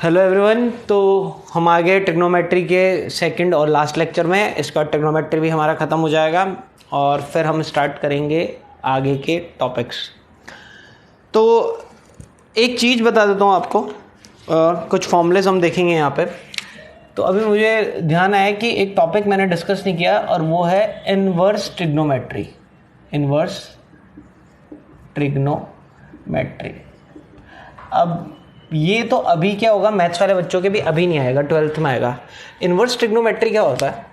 Hello everyone. तो हम आ गए ट्रिग्नोमेट्री के सेकंड और लास्ट लेक्चर में। इसका ट्रिग्नोमेट्री भी हमारा ख़त्म हो जाएगा और फिर हम स्टार्ट करेंगे आगे के टॉपिक्स। तो एक चीज़ बता देता हूँ आपको, कुछ फॉर्मूलेज हम देखेंगे यहाँ पर। तो अभी मुझे ध्यान आया कि एक टॉपिक मैंने डिस्कस नहीं किया और वो है इन्वर्स ट्रिग्नोमेट्री। Inverse trigonometry. अब ये तो अभी क्या होगा, मैथ्स वाले बच्चों के भी अभी नहीं आएगा, 12th में आएगा। इन्वर्स ट्रिग्नोमेट्री क्या होता है?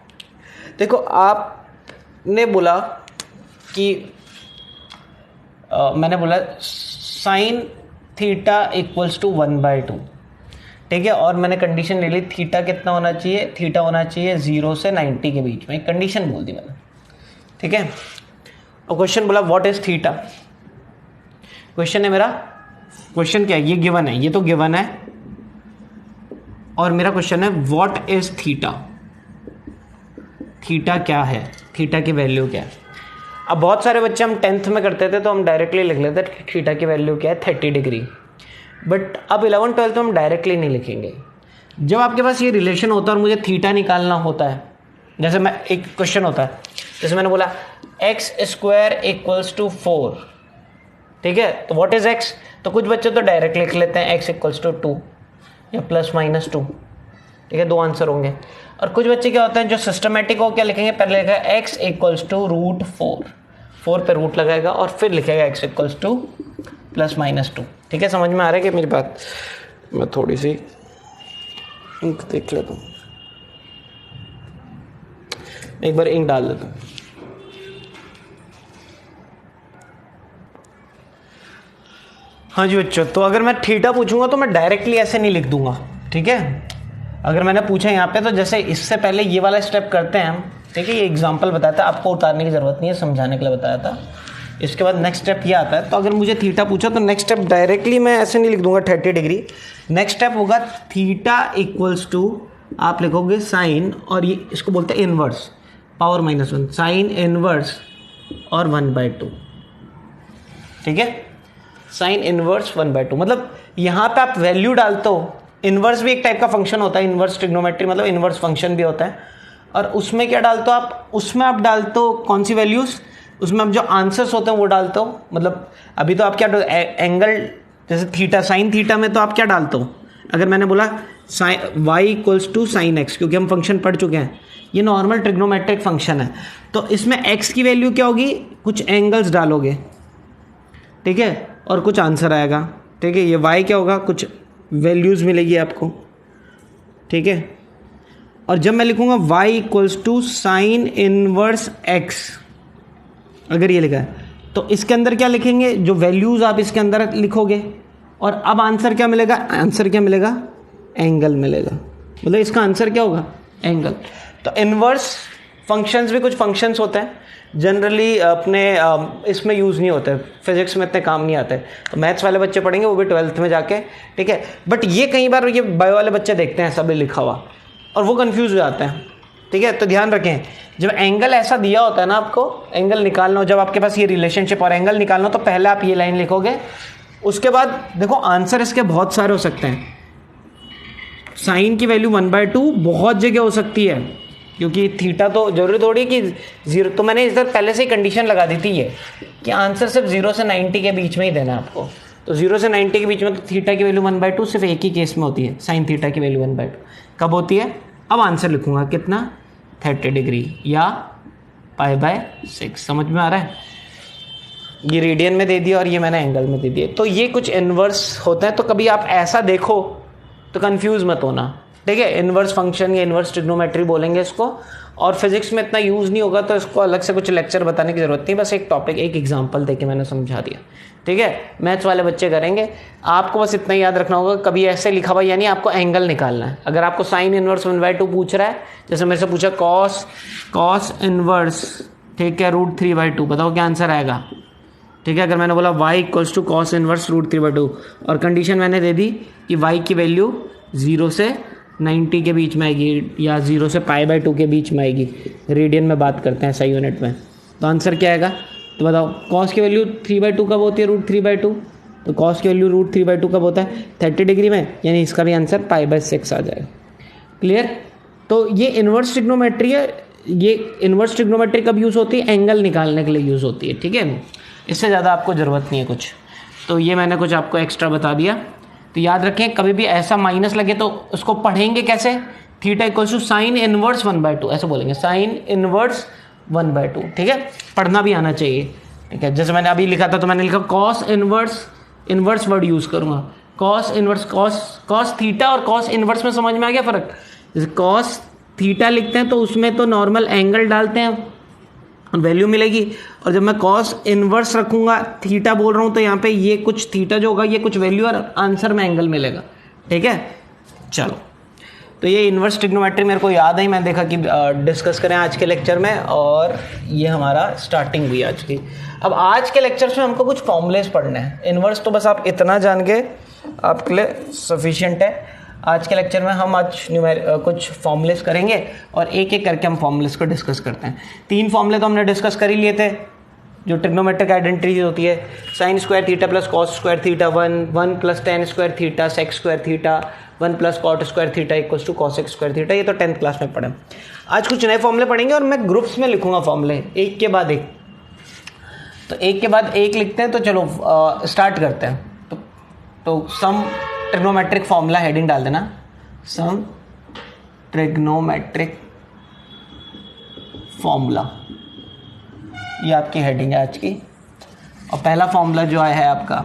देखो, आपने बोला कि मैंने बोला साइन थीटा इक्वल्स टू 1/2, ठीक है। और मैंने कंडीशन ले ली, थीटा कितना होना चाहिए? थीटा होना चाहिए 0 से 90 के बीच में। एक कंडीशन बोल दी मैंने, ठीक है। और क्वेश्चन बोला व्हाट इज थीटा। क्वेश्चन है मेरा, क्वेश्चन क्या है? ये गिवन है, ये तो गिवन है। और मेरा क्वेश्चन है व्हाट इज थीटा। थीटा क्या है? थीटा की वैल्यू क्या है? अब बहुत सारे बच्चे, हम 10th में करते थे तो हम डायरेक्टली लिख लेते थे थीटा की वैल्यू क्या है, 30 डिग्री। बट अब 11th 12th में हम डायरेक्टली नहीं लिखेंगे। जब आपके पास ये रिलेशन होता है और मुझे थीटा निकालना होता है, जैसे मैं एक क्वेश्चन होता है, जैसे मैंने बोला x² इक्वल्स टू 4, ठीक है। तो व्हाट इज x? तो कुछ बच्चे तो डायरेक्ट लिख लेते हैं x इक्वल्स टू 2 या +-2, ठीक है। दो आंसर होंगे। और कुछ बच्चे क्या होते हैं जो सिस्टमेटिक हो, क्या लिखेंगे? पहले लिखेगा x इक्वल्स टू √4, 4 पे रूट लगाएगा और फिर लिखेगा x इक्वल्स टू +-2, ठीक है। समझ में आ रहा है कि मेरी बात? मैं थोड़ी सी इंक देख लेता हूँ, एक बार इंक डाल देता हूँ। हाँ जी बच्चों, तो अगर मैं थीटा पूछूंगा तो मैं डायरेक्टली ऐसे नहीं लिख दूंगा, ठीक है। अगर मैंने पूछा यहाँ पे, तो जैसे इससे पहले ये वाला स्टेप करते हैं हम, ठीक है। ये एग्जांपल बताया था, आपको उतारने की ज़रूरत नहीं है, समझाने के लिए बताया था। इसके बाद नेक्स्ट स्टेप ये आता है। तो अगर मुझे थीटा पूछा तो नेक्स्ट स्टेप डायरेक्टली मैं ऐसे नहीं लिख दूंगा 30 डिग्री। नेक्स्ट स्टेप होगा थीटा इक्वल्स टू, आप लिखोगे साइन, और ये इसको बोलते हैं इनवर्स, पावर -1, साइन इनवर्स और 1/2, ठीक है। साइन इनवर्स 1/2, मतलब यहाँ पे आप वैल्यू डालते हो। इनवर्स भी एक टाइप का फंक्शन होता है, इनवर्स ट्रिग्नोमेट्री मतलब इनवर्स फंक्शन भी होता है। और उसमें क्या डालते हो आप? उसमें आप डालते हो कौन सी वैल्यूज़? उसमें आप जो आंसर्स होते हैं वो डालते हो। मतलब अभी तो आप क्या एंगल, जैसे थीटा, साइन थीटा में तो आप क्या डालते हो? अगर मैंने बोला sine y equals to sine x, क्योंकि हम फंक्शन पढ़ चुके हैं, ये नॉर्मल ट्रिग्नोमेट्रिक फंक्शन है। तो इसमें x की वैल्यू क्या होगी? कुछ एंगल्स डालोगे, ठीक है, और कुछ आंसर आएगा, ठीक है। ये y क्या होगा? कुछ वैल्यूज़ मिलेगी आपको, ठीक है। और जब मैं लिखूंगा y equals to sine inverse x, अगर ये लिखा है तो इसके अंदर क्या लिखेंगे? जो वैल्यूज़ आप इसके अंदर लिखोगे। और अब आंसर क्या मिलेगा? आंसर क्या मिलेगा? एंगल मिलेगा। मतलब इसका आंसर क्या होगा? एंगल। तो इनवर्स फंक्शंस भी कुछ फंक्शंस होते हैं, जनरली अपने इसमें यूज़ नहीं होते, फिजिक्स में इतने काम नहीं आते। तो मैथ्स वाले बच्चे पढ़ेंगे वो भी 12th में जाके, ठीक है। बट ये कई बार ये बायो वाले बच्चे देखते हैं सब लिखा हुआ और वो कंफ्यूज हो जाते हैं, ठीक है। तो ध्यान रखें, जब एंगल ऐसा दिया होता है ना, आपको एंगल निकालना हो, जब आपके पास ये रिलेशनशिप और एंगल निकालना हो, तो पहले आप ये लाइन लिखोगे। उसके बाद देखो आंसर इसके बहुत सारे हो सकते हैं। साइन की वैल्यू 1/2 बहुत जगह हो सकती है, क्योंकि थीटा तो जरूरी थोड़ी कि 0, तो मैंने इधर पहले से ही कंडीशन लगा दी थी ये कि आंसर सिर्फ 0 से 90 के बीच में ही देना है आपको। तो 0 से 90 के बीच में, तो थीटा की वैल्यू 1/2 सिर्फ एक ही केस में होती है, साइन थीटा की वैल्यू 1/2 कब होती है? अब आंसर लिखूंगा कितना? 30 डिग्री या π/6। समझ में आ रहा है? ये रेडियन में दे दिया और ये मैंने एंगल में दे दिया। तो ये कुछ इनवर्स होता है, तो कभी आप ऐसा देखो तो कंफ्यूज मत होना, ठीक है। इनवर्स फंक्शन या इनवर्स ट्रिग्नोमेट्री बोलेंगे इसको। और फिजिक्स में इतना यूज़ नहीं होगा, तो इसको अलग से कुछ लेक्चर बताने की ज़रूरत नहीं, बस एक टॉपिक, एक एग्जांपल देके मैंने समझा दिया, ठीक है। मैथ्स वाले बच्चे करेंगे। आपको बस इतना याद रखना होगा, कभी ऐसे लिखा हुआ, यानी आपको एंगल निकालना है। अगर आपको साइन इनवर्स 1/2 पूछ रहा है, जैसे मेरे से पूछा कॉस इनवर्स, ठीक है, √3/2, बताओ क्या आंसर आएगा, ठीक है। अगर मैंने बोला y equals to cos inverse √3/2 और कंडीशन मैंने दे दी कि y की वैल्यू 0 से 90 के बीच में आएगी या 0 से π/2 के बीच में आएगी, रेडियन में बात करते हैं, सही यूनिट में, तो आंसर क्या आएगा? तो बताओ कॉस की वैल्यू 3/2 कब होती है? √3/2, तो कॉस की वैल्यू √3/2 कब होता है 30 डिग्री में, यानी इसका भी आंसर π/6 आ जाएगा। क्लियर। तो ये इन्वर्स ट्रिग्नोमेट्री है। ये इन्वर्स ट्रिग्नोमेट्री कब यूज़ होती है, एंगल निकालने के लिए यूज़ होती है, ठीक है। इससे ज़्यादा आपको ज़रूरत नहीं है कुछ। तो ये मैंने कुछ आपको एक्स्ट्रा बता दिया। तो याद रखें कभी भी ऐसा माइनस लगे तो उसको पढ़ेंगे कैसे, theta equal to sine inverse 1/2 ऐसे बोलेंगे, साइन इनवर्स 1/2, ठीक है। पढ़ना भी आना चाहिए, ठीक है। जैसे मैंने अभी लिखा था तो मैंने लिखा कॉस इनवर्स वर्ड यूज़ करूँगा, कॉस इनवर्स, कॉस थीटा और कॉस इनवर्स में समझ में आ गया फ़र्क। जैसे कॉस थीटा लिखते हैं तो उसमें तो नॉर्मल एंगल डालते हैं, वैल्यू मिलेगी, और जब मैं कॉस इनवर्स रखूँगा, थीटा बोल रहा हूँ, तो यहाँ पे ये कुछ थीटा जो होगा ये कुछ वैल्यू और आंसर में एंगल मिलेगा, ठीक है। चलो, तो ये इन्वर्स ट्रिग्नोमेट्री मेरे को याद है, मैं देखा कि डिस्कस करें आज के लेक्चर में, और ये हमारा स्टार्टिंग हुई आज की। अब आज के लेक्चर्स में हमको कुछ फॉर्मूलेस पढ़ने हैं। इन्वर्स तो बस आप इतना जान के आपके लिए सफिशिएंट है। आज के लेक्चर में हम आज कुछ फॉर्मूलेस करेंगे और एक एक करके हम फॉर्मूलेस को डिस्कस करते हैं। 3 फॉर्मूले तो हमने डिस्कस कर ही लिए थे जो ट्रिग्नोमेट्रिक आइडेंटिटी होती है, sine square theta plus cos square theta 1 plus tan square theta sec square theta 1 plus cot square theta equals to cosec square theta. ये तो 10th क्लास में पढ़े। आज कुछ नए फॉर्मूले पढ़ेंगे और मैं ग्रुप्स में लिखूंगा फॉर्मूले एक के बाद एक, तो एक के बाद एक लिखते हैं। तो चलो स्टार्ट करते हैं। तो सम ट्रिग्नोमेट्रिक फॉर्मूला हेडिंग डाल देना, सम ट्रिग्नोमेट्रिक फॉर्मूला, ये आपकी हेडिंग है आज की। और पहला फॉर्मूला जो है आपका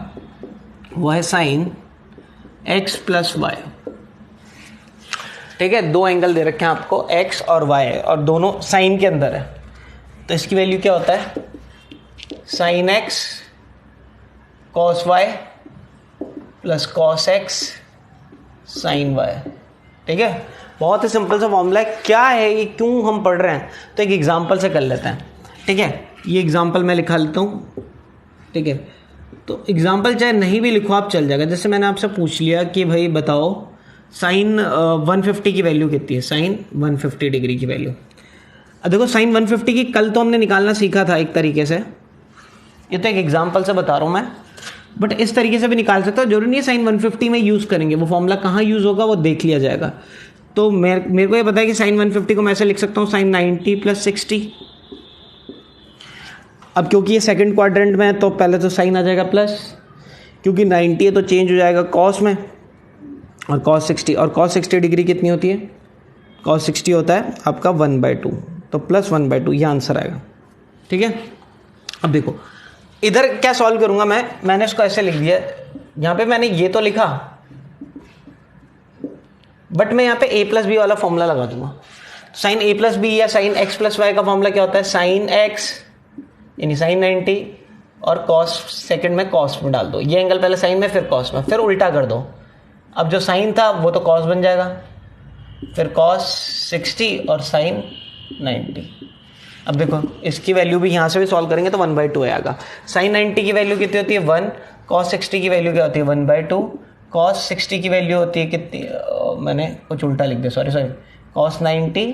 वो है साइन x प्लस वाई, ठीक है। 2 एंगल दे रखे हैं आपको x और y, और दोनों साइन के अंदर है। तो इसकी वैल्यू क्या होता है, sine x cos y plus cos x sine y, ठीक है। बहुत ही सिंपल सा फॉर्मूला है। क्या है ये, क्यों हम पढ़ रहे हैं, तो एक एग्जांपल से कर लेते हैं, ठीक है। ये एग्जांपल मैं लिखा लेता हूँ, ठीक है। तो एग्जांपल चाहे नहीं भी लिखो आप चल जाएगा। जैसे मैंने आपसे पूछ लिया कि भाई बताओ साइन 150 की वैल्यू कितनी है, साइन 150 डिग्री की वैल्यू। अब देखो साइन 150 की कल तो हमने निकालना सीखा था एक तरीके से, ये तो एक एग्जांपल से बता रहा हूँ मैं, बट इस तरीके से भी निकाल सकता हूँ। जरूरी नहीं है साइन 150 में यूज़ करेंगे, वो फॉर्मूला कहाँ यूज़ होगा वो देख लिया जाएगा। तो मेरे को ये पता है कि साइन 150 को मैं ऐसे लिख सकता हूँ, साइन 90 प्लस 60। अब क्योंकि ये सेकंड क्वाड्रेंट में है तो पहले तो साइन आ जाएगा प्लस, क्योंकि 90 है तो चेंज हो जाएगा कॉस में, और कॉस 60, और कॉस 60 डिग्री कितनी होती है, कॉस 60 होता है आपका 1/2, तो प्लस 1/2 ये आंसर आएगा, ठीक है। अब देखो इधर क्या सॉल्व करूंगा मैंने इसको ऐसे लिख दिया, यहाँ पे मैंने ये तो लिखा, बट मैं यहाँ पे a प्लस बी वाला फॉर्मूला लगा दूंगा। साइन a प्लस बी या साइन x प्लस वाई का फॉर्मूला क्या होता है, साइन x यानी साइन 90 और कॉस सेकंड में कॉस में डाल दो, ये एंगल पहले साइन में फिर कॉस में, फिर उल्टा कर दो। अब जो साइन था वो तो कॉस बन जाएगा, फिर कॉस 60 और साइन 90। अब देखो इसकी वैल्यू भी यहाँ से भी सॉल्व करेंगे तो 1/2 आएगा। साइन 90 की वैल्यू कितनी होती है 1, कॉस 60 की वैल्यू क्या होती है 1/2, कॉस 60 की वैल्यू होती है कितनी, मैंने कुछ उल्टा लिख दिया, सॉरी कॉस 90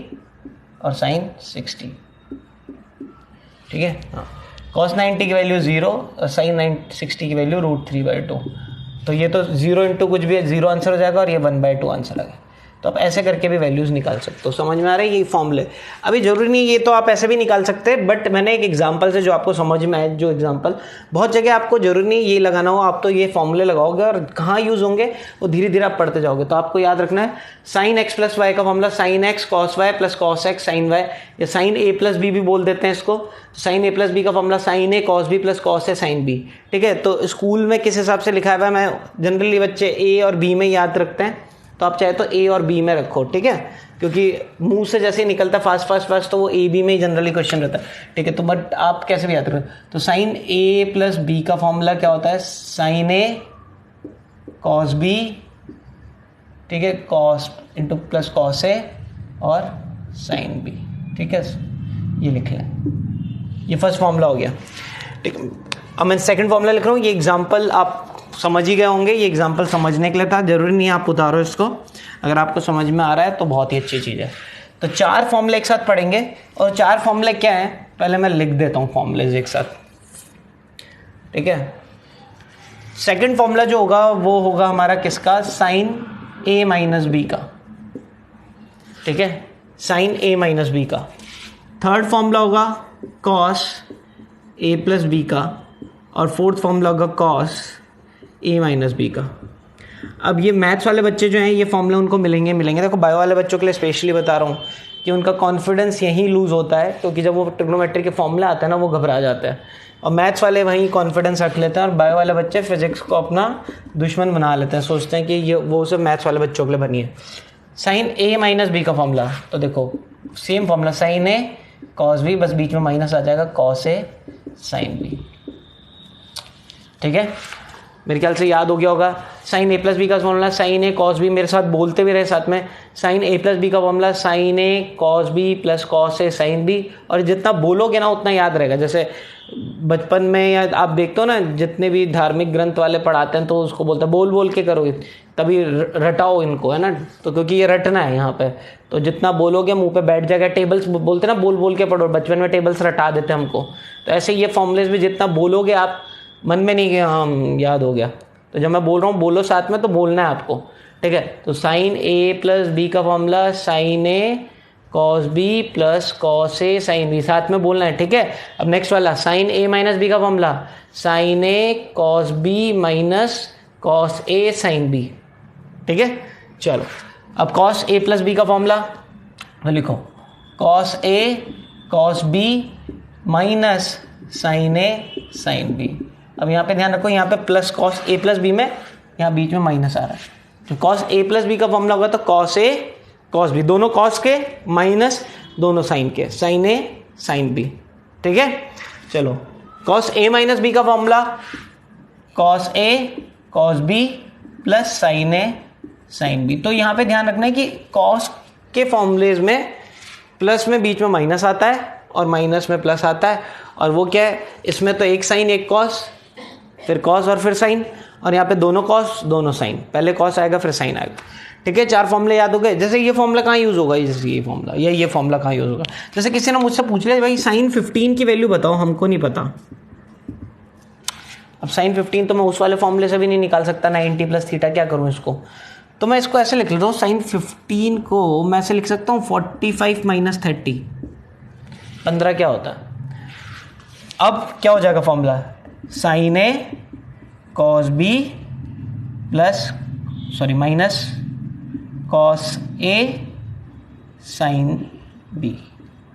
और साइन 60, ठीक है। हाँ, कॉस 90 की वैल्यू 0 और साइन 60 की वैल्यू √3/2, तो ये तो 0 इंटू कुछ भी है 0 आंसर हो जाएगा, और ये 1/2 आंसर आ गया। तो आप ऐसे करके भी वैल्यूज़ निकाल सकते हो। समझ में आ रहा है ये फॉर्मूले। अभी जरूरी नहीं ये तो आप ऐसे भी निकाल सकते हैं, बट मैंने एक एग्जांपल से जो आपको समझ में आए, जो एग्जांपल बहुत जगह आपको जरूरी नहीं ये लगाना हो, आप तो ये फॉर्मूले लगाओगे और कहाँ यूज़ होंगे वो धीरे धीरे आप पढ़ते जाओगे। तो आपको याद रखना है साइन x प्लस वाई का formula sine x cos y plus cos x sine y, या साइन a प्लस बी भी बोल देते हैं इसको। साइन a प्लस बी का formula sine a cos B plus cos A sine B, ठीक है। तो स्कूल में किस हिसाब से लिखा हुआ है, मैं जनरली बच्चे a और b में याद रखते हैं, तो आप चाहे तो ए और बी में रखो, ठीक है, क्योंकि मुंह से जैसे ही निकलता फास्ट तो वो ए बी में ही जनरली क्वेश्चन रहता है, ठीक है। तो बट आप कैसे भी याद रखो, तो साइन ए प्लस बी का फॉर्मूला क्या होता है, साइन ए कॉस बी, ठीक है, कॉस इंटू प्लस कॉस ए और साइन बी, ठीक है। ये लिख लें, ये फर्स्ट फॉर्मूला हो गया, ठीक। अब मैं सेकंड फॉर्मूला लिख रहा हूँ। ये एग्जांपल आप समझ ही गए होंगे, ये एग्जांपल समझने के लिए था, जरूरी नहीं आप उतारो इसको, अगर आपको समझ में आ रहा है तो बहुत ही अच्छी चीज़ है। तो 4 फॉर्मूले एक साथ पढ़ेंगे, और 4 फॉर्मूले क्या हैं पहले मैं लिख देता हूँ फॉर्मूलेज एक साथ, ठीक है। सेकंड फॉर्मूला जो होगा वो होगा हमारा किसका, साइन ए माइनस बी का, ठीक है, साइन ए माइनस बी का। थर्ड फॉर्मूला होगा कॉस ए प्लस बी का, और फोर्थ फॉर्मूला होगा कॉस ए माइनस बी का। अब ये मैथ्स वाले बच्चे जो हैं ये फॉर्मूला उनको मिलेंगे। देखो बायो वाले बच्चों के लिए स्पेशली बता रहा हूँ कि उनका कॉन्फिडेंस यहीं लूज़ होता है, क्योंकि जब वो ट्रिग्नोमेट्री के फॉर्मूला आता है ना वो घबरा जाता है, और मैथ्स वाले वहीं कॉन्फिडेंस रख लेते हैं, और बायो वाले बच्चे फिजिक्स को अपना दुश्मन बना लेते हैं, सोचते हैं कि ये वो सिर्फ मैथ्स वाले बच्चों के लिए बनी है। साइन ए माइनस बी का फॉर्मूला, तो देखो same formula, sine A cos B, बस बीच में माइनस आ जाएगा, कॉस ए साइन बी, ठीक है, मेरे ख्याल से याद हो गया होगा। साइन ए प्लस बी का formula sine A cos B, मेरे साथ बोलते भी रहे साथ में, साइन ए प्लस बी का formula sine A cos B plus cos A sine B, और जितना बोलोगे ना उतना याद रहेगा। जैसे बचपन में या आप देखते हो ना जितने भी धार्मिक ग्रंथ वाले पढ़ाते हैं तो उसको बोलते हैं बोल बोल के करो, तभी रटाओ इनको, है ना, तो क्योंकि ये रटना है यहाँ पे, तो जितना बोलोगे मुंह पे बैठ जाएगा। टेबल्स बोलते हैं ना बोल बोल के पढ़ो, बचपन में टेबल्स रटा देते हमको, तो ऐसे ये फॉर्मूलेस भी जितना बोलोगे आप, मन में नहीं कि हाँ याद हो गया, तो जब मैं बोल रहा हूँ बोलो साथ में, तो बोलना है आपको, ठीक है। तो साइन ए प्लस बी का formula sine A cos B plus cos A sine B, साथ में बोलना है, ठीक है। अब नेक्स्ट वाला साइन ए माइनस बी का formula sine A cos B minus cos A sine B, ठीक है। चलो अब कॉस ए प्लस बी का फॉर्मूला लिखो, cos A cos B minus sign A sine B. अब यहाँ पे ध्यान रखो, यहाँ पे प्लस कॉस ए प्लस बी में यहाँ बीच में माइनस आ रहा है, तो कॉस ए प्लस बी का फॉर्मूला होगा तो कॉस ए कॉस बी, दोनों कॉस के माइनस दोनों साइन के, साइन ए साइन बी, ठीक है। चलो कॉस ए माइनस बी का formula cos A cos B plus sine A sine B. तो यहाँ पे ध्यान रखना है कि कॉस के फॉर्मूलेज में प्लस में बीच में माइनस आता है और माइनस में प्लस आता है, और वो क्या है, इसमें तो एक साइन एक कॉस, फिर कॉस और फिर साइन, और यहाँ पे दोनों कॉस दोनों साइन, पहले कॉस आएगा फिर साइन आएगा, ठीक है। चार फॉर्मूले याद हो गए। जैसे ये फॉर्मूला कहाँ यूज़ होगा, जैसे ये फॉर्मूला या ये फॉर्मूला कहाँ यूज़ होगा, जैसे किसी ने मुझसे पूछ लिया भाई साइन 15 की वैल्यू बताओ, हमको नहीं पता। अब साइन 15 तो मैं उस वाले फॉर्मूले से भी नहीं निकाल सकता, 90 प्लस थीटा, क्या करूँ इसको, तो मैं इसको ऐसे लिख लेता हूँ, साइन 15 को मैं ऐसे लिख सकता हूँ 45 माइनस 30, 15 क्या होता है। अब क्या हो जाएगा formula, sine A cos B plus minus cos A sine B,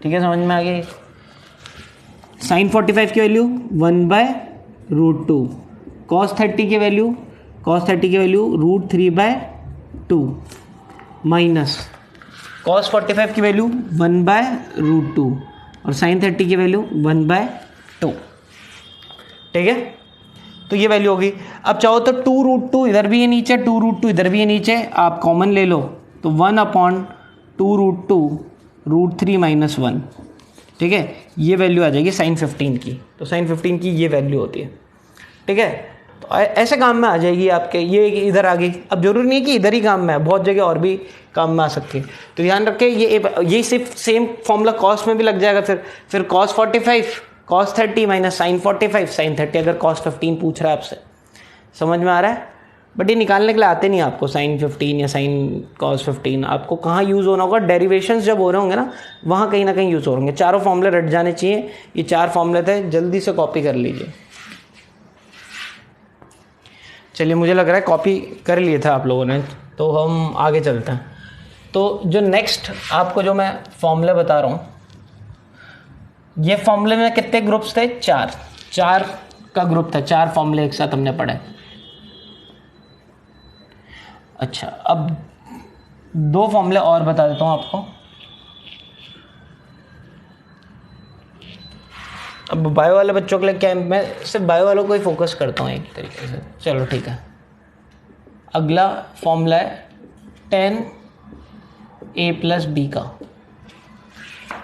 ठीक है, समझ में आ गया। साइन 45 की वैल्यू 1/√2, कॉस 30 की वैल्यू √3/2 माइनस कॉस 45 की वैल्यू 1/√2 और साइन 30 की वैल्यू 1/2, ठीक है। तो ये वैल्यू होगी। अब चाहो तो 2√2 इधर भी है नीचे, 2√2 इधर भी है नीचे, आप कॉमन ले लो तो 1/2√2 √3 - 1, ठीक है, ये वैल्यू आ जाएगी साइन 15 की। तो साइन 15 की ये वैल्यू होती है, ठीक है। तो ऐसे काम में आ जाएगी आपके, ये इधर आ गई। अब जरूरी नहीं है कि इधर ही काम में है, बहुत जगह और भी काम में आ सकती है। तो ध्यान रखें ये सिर्फ सेम फॉर्मूला कॉस में भी लग जाएगा। फिर cos 45 cos 30 minus sine 45 sine 30, अगर कॉस 15 पूछ रहा है आपसे, समझ में आ रहा है। बट ये निकालने के लिए आते नहीं आपको, साइन 15 या साइन कॉस 15 आपको कहाँ यूज़ होना होगा, डेरिवेशंस जब हो रहे होंगे ना वहाँ कहीं ना कहीं यूज़ हो होंगे। चारों फॉर्मूले रट जाने चाहिए, ये 4 फॉर्मूले थे, जल्दी से कॉपी कर लीजिए। चलिए, मुझे लग रहा है कॉपी कर लिए थे आप लोगों ने, तो हम आगे चलते हैं। तो जो नेक्स्ट आपको जो मैं फॉर्मूले बता रहा हूँ, ये फॉर्मूले में कितने ग्रुप्स थे, 4 का ग्रुप था, 4 फॉर्मूले एक साथ हमने पढ़े। अच्छा, अब 2 फॉर्मूले और बता देता हूँ आपको। अब बायो वाले बच्चों के लिए क्या, मैं सिर्फ बायो वालों को ही फोकस करता हूँ एक तरीके से। चलो ठीक है, अगला फॉर्मूला है 10a + b का,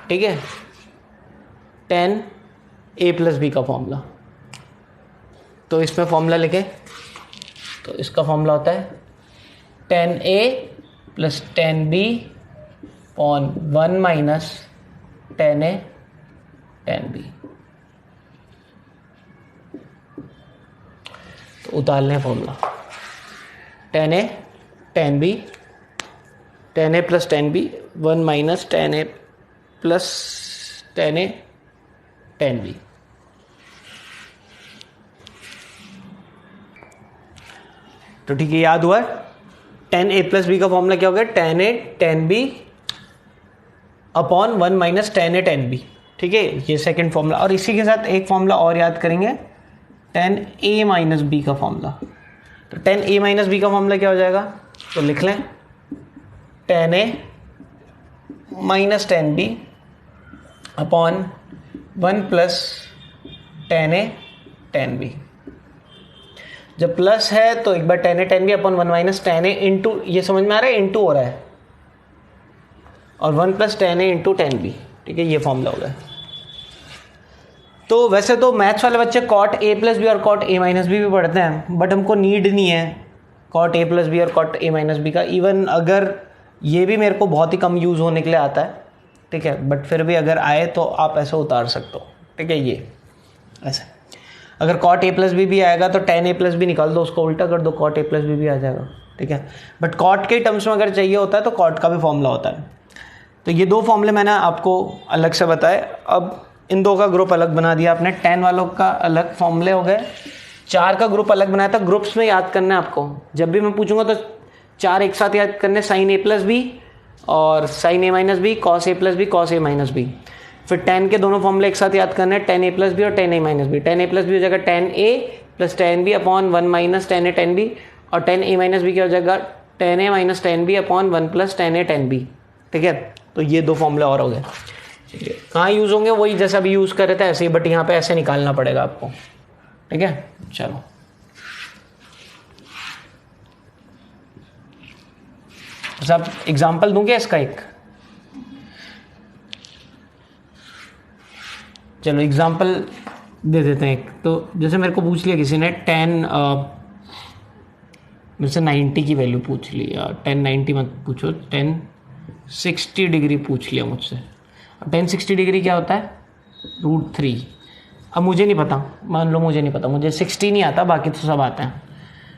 ठीक है, 10a + b का फॉर्मूला। तो इसमें फॉर्मूला लिखे, तो इसका फॉर्मूला होता है 10a + 10b upon 1 - 10a 10b। तो उतार लें formula, tan A tan B, tan A plus tan B 1 minus tan A plus tan A tan B। तो ठीक है, याद हुआ tan A प्लस बी का फॉर्मूला क्या हो गया, tan A tan B upon 1 minus tan A tan B। ठीक है, ये सेकंड फॉर्मूला। और इसी के साथ एक फॉर्मूला और याद करेंगे, tan A माइनस बी का फॉर्मूला। तो tan A माइनस बी का फॉर्मूला क्या हो जाएगा, तो लिख लें tan A minus tan B upon 1 plus tan A tan B। जब प्लस है तो एक बार tan A tan B upon 1 minus tan A into, ये समझ में आ रहा है, इंटू हो रहा है, और 1 plus tan A into tan B। ठीक है, ये फॉर्मूला हो गया। तो वैसे तो मैथ्स वाले बच्चे cot A प्लस बी और cot A माइनस बी भी पढ़ते हैं, बट हमको नीड नहीं है cot A प्लस बी और cot A माइनस बी का। इवन अगर ये भी मेरे को बहुत ही कम यूज़ होने के लिए आता है, ठीक है, बट फिर भी अगर आए तो आप ऐसे उतार सकते हो। ठीक है, ये ऐसे अगर cot A प्लस बी भी आएगा तो tan A प्लस बी निकाल दो, उसको उल्टा कर दो, cot A प्लस बी भी आ जाएगा। ठीक है, बट cot के टर्म्स में अगर चाहिए होता है तो cot का भी फॉर्मूला होता है। तो ये दो फॉर्मूले मैंने आपको अलग से बताए। अब इन दो का ग्रुप अलग बना दिया आपने, tan वालों का अलग फॉर्मूले हो गए, 4 का ग्रुप अलग बनाया था। ग्रुप्स में याद करना है आपको, जब भी मैं पूछूंगा तो 4 एक साथ याद करने, sin A प्लस बी और sin A minus b, cos A plus b, cos A minus b. फिर tan के दोनों फॉर्मूले एक साथ याद करने, tan A प्लस बी और tan A minus b. tan A plus b हो जाएगा tan A plus tan B upon 1 minus tan A tan B, और tan A माइनस बी क्या हो जाएगा, tan A minus tan B upon 1 plus tan A tan B। ठीक है, तो ये दो फॉर्मूले और हो गए। कहाँ यूज़ होंगे, वही जैसा अभी यूज़ कर रहे थे ऐसे ही, बट यहाँ पे ऐसे निकालना पड़ेगा आपको। ठीक है, चलो सब एग्जाम्पल दूंगे इसका एक। चलो एग्जाम्पल दे देते हैं एक। तो जैसे मेरे को पूछ लिया किसी ने मेरे से 90 की वैल्यू पूछ ली, या 1090 मत पूछो, 1060 डिग्री पूछ लिया मुझसे। 1060 डिग्री क्या होता है, √3। अब मुझे नहीं पता, मान लो मुझे नहीं पता, मुझे 60 नहीं आता, बाकी तो सब आता है।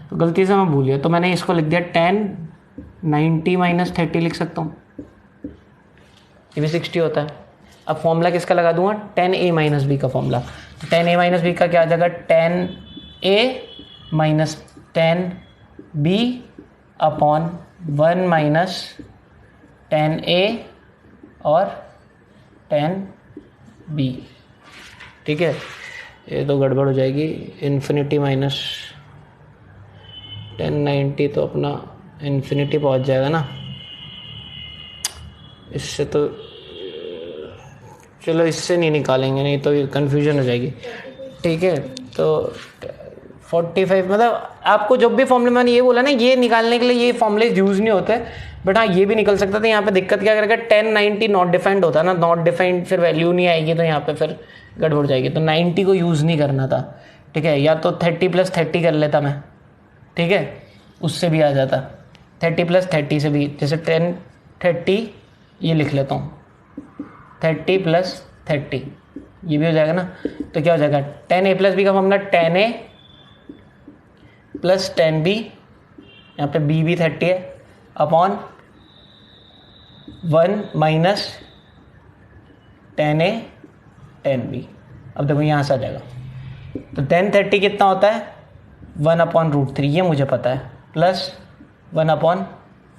तो गलती से मैं भूल गया, तो मैंने इसको लिख दिया 1090 माइनस 30 लिख सकता हूँ, ये भी 60 होता है। अब फॉर्मूला किसका लगा दूंगा, tan A माइनस बी का फॉर्मूला। तो tan A माइनस बी का क्या आ जाएगा, tan A minus tan B upon 1 minus tan A और tan B। ठीक है, ये तो गड़बड़ हो जाएगी, इन्फिनिटी माइनस 1090 तो अपना इन्फिनिटी पहुंच जाएगा ना, इससे तो चलो इससे नहीं निकालेंगे, नहीं तो कन्फ्यूजन हो जाएगी। ठीक है, तो 45 मतलब आपको जब भी फॉर्मूले, मैंने ये बोला ना, ये निकालने के लिए ये फॉर्मूले यूज़ नहीं होते, बट हाँ ये भी निकल सकता था। यहाँ पे दिक्कत क्या करेगा, 1090 नॉट डिफाइंड होता है ना, नॉट डिफाइंड फिर वैल्यू नहीं आएगी, तो यहाँ पे फिर गड़बड़ हो जाएगी। तो 90 को यूज़ नहीं करना था। ठीक है, या तो 30 प्लस 30 कर लेता मैं, ठीक है, उससे भी आ जाता। 30 प्लस 30 से भी, जैसे 1030 ये लिख लेता हूँ, 30 प्लस 30 ये भी हो जाएगा ना। तो क्या हो जाएगा, tan A प्लस बी का formula tan A plus tan B, यहाँ पे B भी 30 है, upon 1 minus tan A tan B। अब देखो यहाँ से आ जाएगा, तो 1030 कितना होता है, 1 अपॉन √3, ये मुझे पता है, plus 1 upon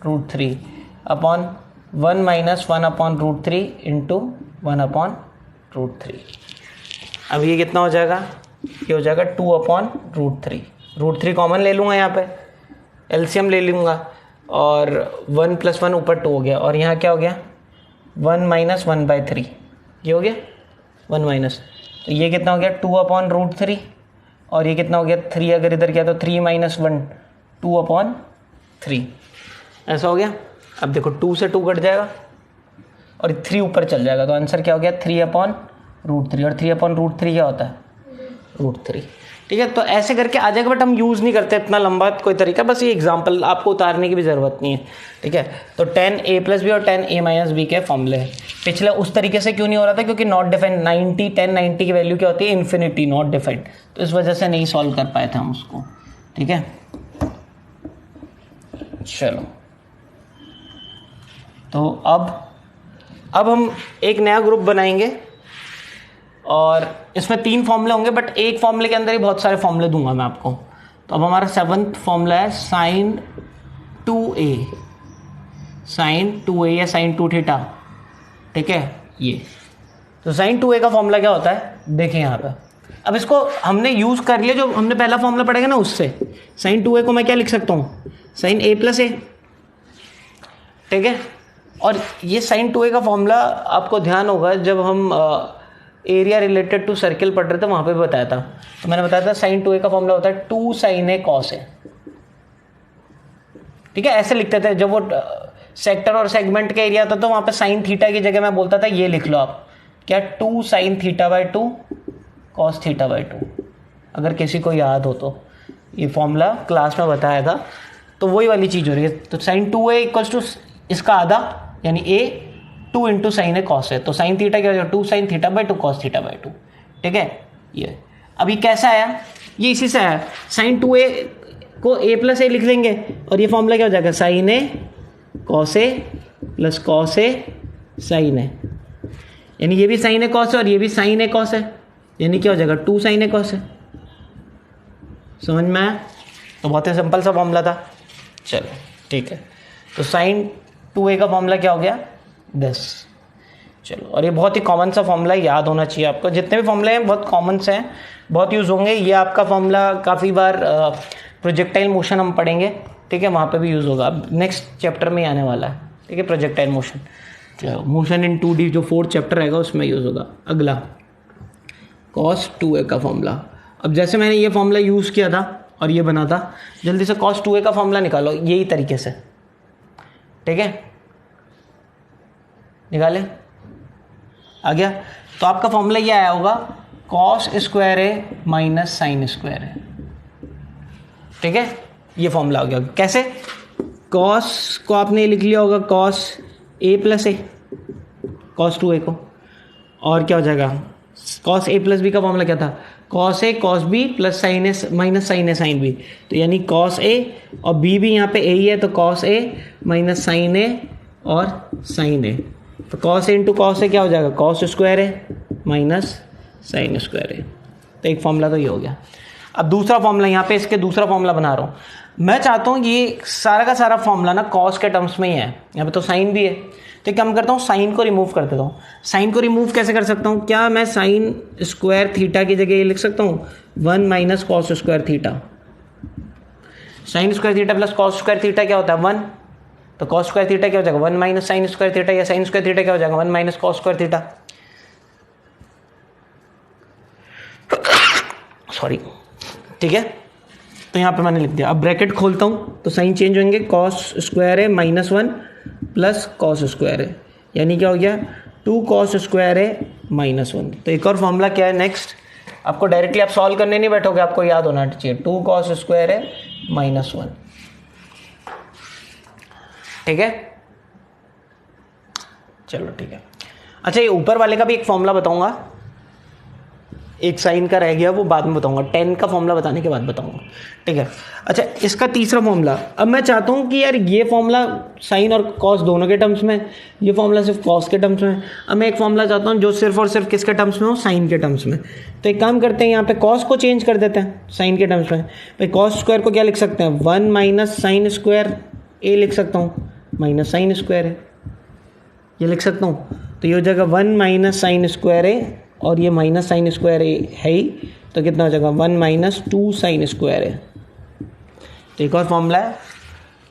√3 upon 1 minus 1 upon √3 into 1 upon √3। अब ये कितना हो जाएगा, ये हो जाएगा 2 अपॉन √3। √3 कॉमन ले लूँगा, यहाँ पे एलसीएम ले लूँगा, और 1 प्लस 1 ऊपर 2 हो गया, और यहाँ क्या हो गया 1 माइनस 1/3, ये हो गया 1 माइनस, तो ये कितना हो गया 2 अपॉन √3, और ये कितना हो गया 3, अगर इधर किया तो 3 माइनस 1 2 अपॉन 3, ऐसा हो गया। अब देखो 2 से 2 कट जाएगा और 3 ऊपर चल जाएगा, तो आंसर क्या हो गया 3 अपॉन √3, और 3 अपॉन √3 क्या होता है, √3। ठीक है, तो ऐसे करके आ जाएगा, बट हम यूज़ नहीं करते इतना लंबा कोई तरीका, बस ये एग्जांपल आपको उतारने की भी ज़रूरत नहीं है। ठीक है, तो tan A प्लस बी और tan A माइनस बी के फॉर्मूले हैं। पिछले उस तरीके से क्यों नहीं हो रहा था, क्योंकि नॉट डिफाइंड 1090 की वैल्यू क्या होती है, इन्फिनिटी, नॉट डिफाइंड, तो इस वजह से नहीं सॉल्व कर पाए थे हम उसको। ठीक है। चलो, तो अब हम एक नया ग्रुप बनाएंगे और इसमें 3 फॉर्मूले होंगे, बट एक फॉर्मूले के अंदर ही बहुत सारे फॉर्मूले दूंगा मैं आपको। तो अब हमारा 7th फॉर्मूला है sin 2a, sin 2a या sin 2 थीटा, ठीक है। ये तो sin 2a का फॉर्मूला क्या होता है, देखिए यहाँ पे। अब इसको हमने यूज़ कर लिया, जो हमने पहला फॉर्मूला पढ़ेगा ना उससे। sin 2a को मैं क्या लिख सकता हूँ, sin a + a, ठीक है। और ये sin 2a का फॉर्मूला आपको ध्यान होगा जब हम एरिया रिलेटेड टू सर्किल पढ़ रहे थे वहाँ पे भी बताया था। तो मैंने बताया था sin 2a का फॉर्मूला होता है 2 sin a cos a, ठीक है। ऐसे लिखते थे जब वो सेक्टर और सेगमेंट का एरिया था, तो वहाँ पे sin थीटा की जगह मैं बोलता था ये लिख लो आप, क्या 2 sin θ/2 cos θ/2, अगर किसी को याद हो तो। ये फॉर्मूला क्लास में बताया था, तो वही वाली चीज़ हो रही है। तो sin 2a = इसका आधा यानी a 2 × sin a cos a, तो sin थीटा क्या हो जाएगा 2 sin θ/2 cos θ/2, ठीक है। ये अब ये कैसा आया, ये इसी से आया। sin 2a को a + a लिख देंगे और ये फॉर्मूला क्या हो जाएगा sin a cos a + cos a sin a, यानी ये भी sin a cos a और ये भी sin a cos a, यानी क्या हो जाएगा 2 sin a cos a। समझ में आया? तो बहुत ही सिंपल सा फॉर्मूला था। चलो ठीक है, तो sin 2a का फॉर्मूला क्या हो गया 10। चलो, और ये बहुत ही कॉमन सा फॉर्मूला याद होना चाहिए आपको। जितने भी फॉर्मूले हैं बहुत कॉमन से हैं, बहुत यूज़ होंगे। ये आपका फॉर्मूला काफ़ी बार प्रोजेक्टाइल मोशन हम पढ़ेंगे, ठीक है, वहाँ पे भी यूज़ होगा। अब नेक्स्ट चैप्टर में आने वाला है, ठीक है, प्रोजेक्टाइल मोशन। चलो, मोशन इन 2D जो 4th चैप्टर रहेगा उसमें यूज़ होगा। अगला cos 2a का फॉर्मूला। अब जैसे मैंने ये फॉर्मूला यूज़ किया था और ये बना था, जल्दी से cos 2a का फॉर्मूला निकालो यही तरीके से, ठीक है, निकाले, आ गया। तो आपका फॉर्मूला ये आया होगा cos square a minus sin square a, ठीक है। ये फॉर्मूला आ गया। कैसे, cos को आपने लिख लिया होगा cos a + a, cos 2a को, और क्या हो जाएगा cos a + b का फॉर्मूला क्या था cos a cos b + sin a minus sin a sin b, तो यानी cos a और b भी यहाँ पे a ही है, तो cos a minus sin a और sin a, तो cos a × cos a क्या हो जाएगा cos square a minus sin square a। तो एक फॉर्मूला तो ये हो गया। अब दूसरा फॉर्मूला, यहाँ पे इसके दूसरा फॉर्मूला बना रहा हूँ। मैं चाहता हूँ कि ये सारा का सारा फॉर्मूला ना cos के टर्म्स में ही है। यहाँ पे तो sin भी है, तो क्या करता हूँ साइन को रिमूव कर देता हूँ। साइन को रिमूव कैसे कर सकता हूँ, क्या मैं sin स्क्वायर थीटा की जगह ये लिख सकता हूँ 1 - cos square theta. sin square theta + cos square theta क्या होता है 1, तो cos स्क्वायर थीटा क्या हो जाएगा 1 - sin स्क्वायर थीटा, या sin स्क्वायर थीटा क्या हो जाएगा 1 - cos स्क्वायर थीटा। सॉरी, ठीक है, तो यहाँ पे मैंने लिख दिया। अब ब्रैकेट खोलता हूँ तो साइन चेंज होंगे, cos स्क्वायर है -1 + cos स्क्वायर है, यानी क्या हो गया 2 cos स्क्वायर है -1। तो एक और फॉर्मूला क्या है नेक्स्ट, आपको डायरेक्टली आप सॉल्व करने नहीं बैठोगे, आपको याद होना चाहिए 2 cos स्क्वायर है -1, ठीक है। चलो ठीक है। अच्छा, ये ऊपर वाले का भी एक फॉर्मूला बताऊंगा, एक साइन का रह गया वो बाद में बताऊंगा, 10 का फॉर्मूला बताने के बाद बताऊंगा, ठीक है। अच्छा, इसका तीसरा फॉर्मूला, अब मैं चाहता हूँ कि यार ये फॉर्मूला साइन और कॉस दोनों के टर्म्स में, ये फॉर्मूला सिर्फ कॉस के टर्म्स में। अब मैं एक फॉर्मूला चाहता हूँ जो सिर्फ और सिर्फ किसके टर्म्स में हो, साइन के टर्म्स में। तो एक काम करते हैं, यहाँ पे कॉस को चेंज कर देते हैं साइन के टर्म्स में। भाई कॉस स्क्वायर को क्या लिख सकते हैं 1 - sin स्क्वायर ए लिख सकता हूँ, माइनस साइन स्क्वायर है ये लिख सकता हूँ। तो ये हो जाएगा 1 - sin स्क्वायर ए, और ये माइनस साइन स्क्वायर है ही, तो कितना हो जाएगा 1 - 2 sin स्क्वायर है। तो एक और फॉर्मूला है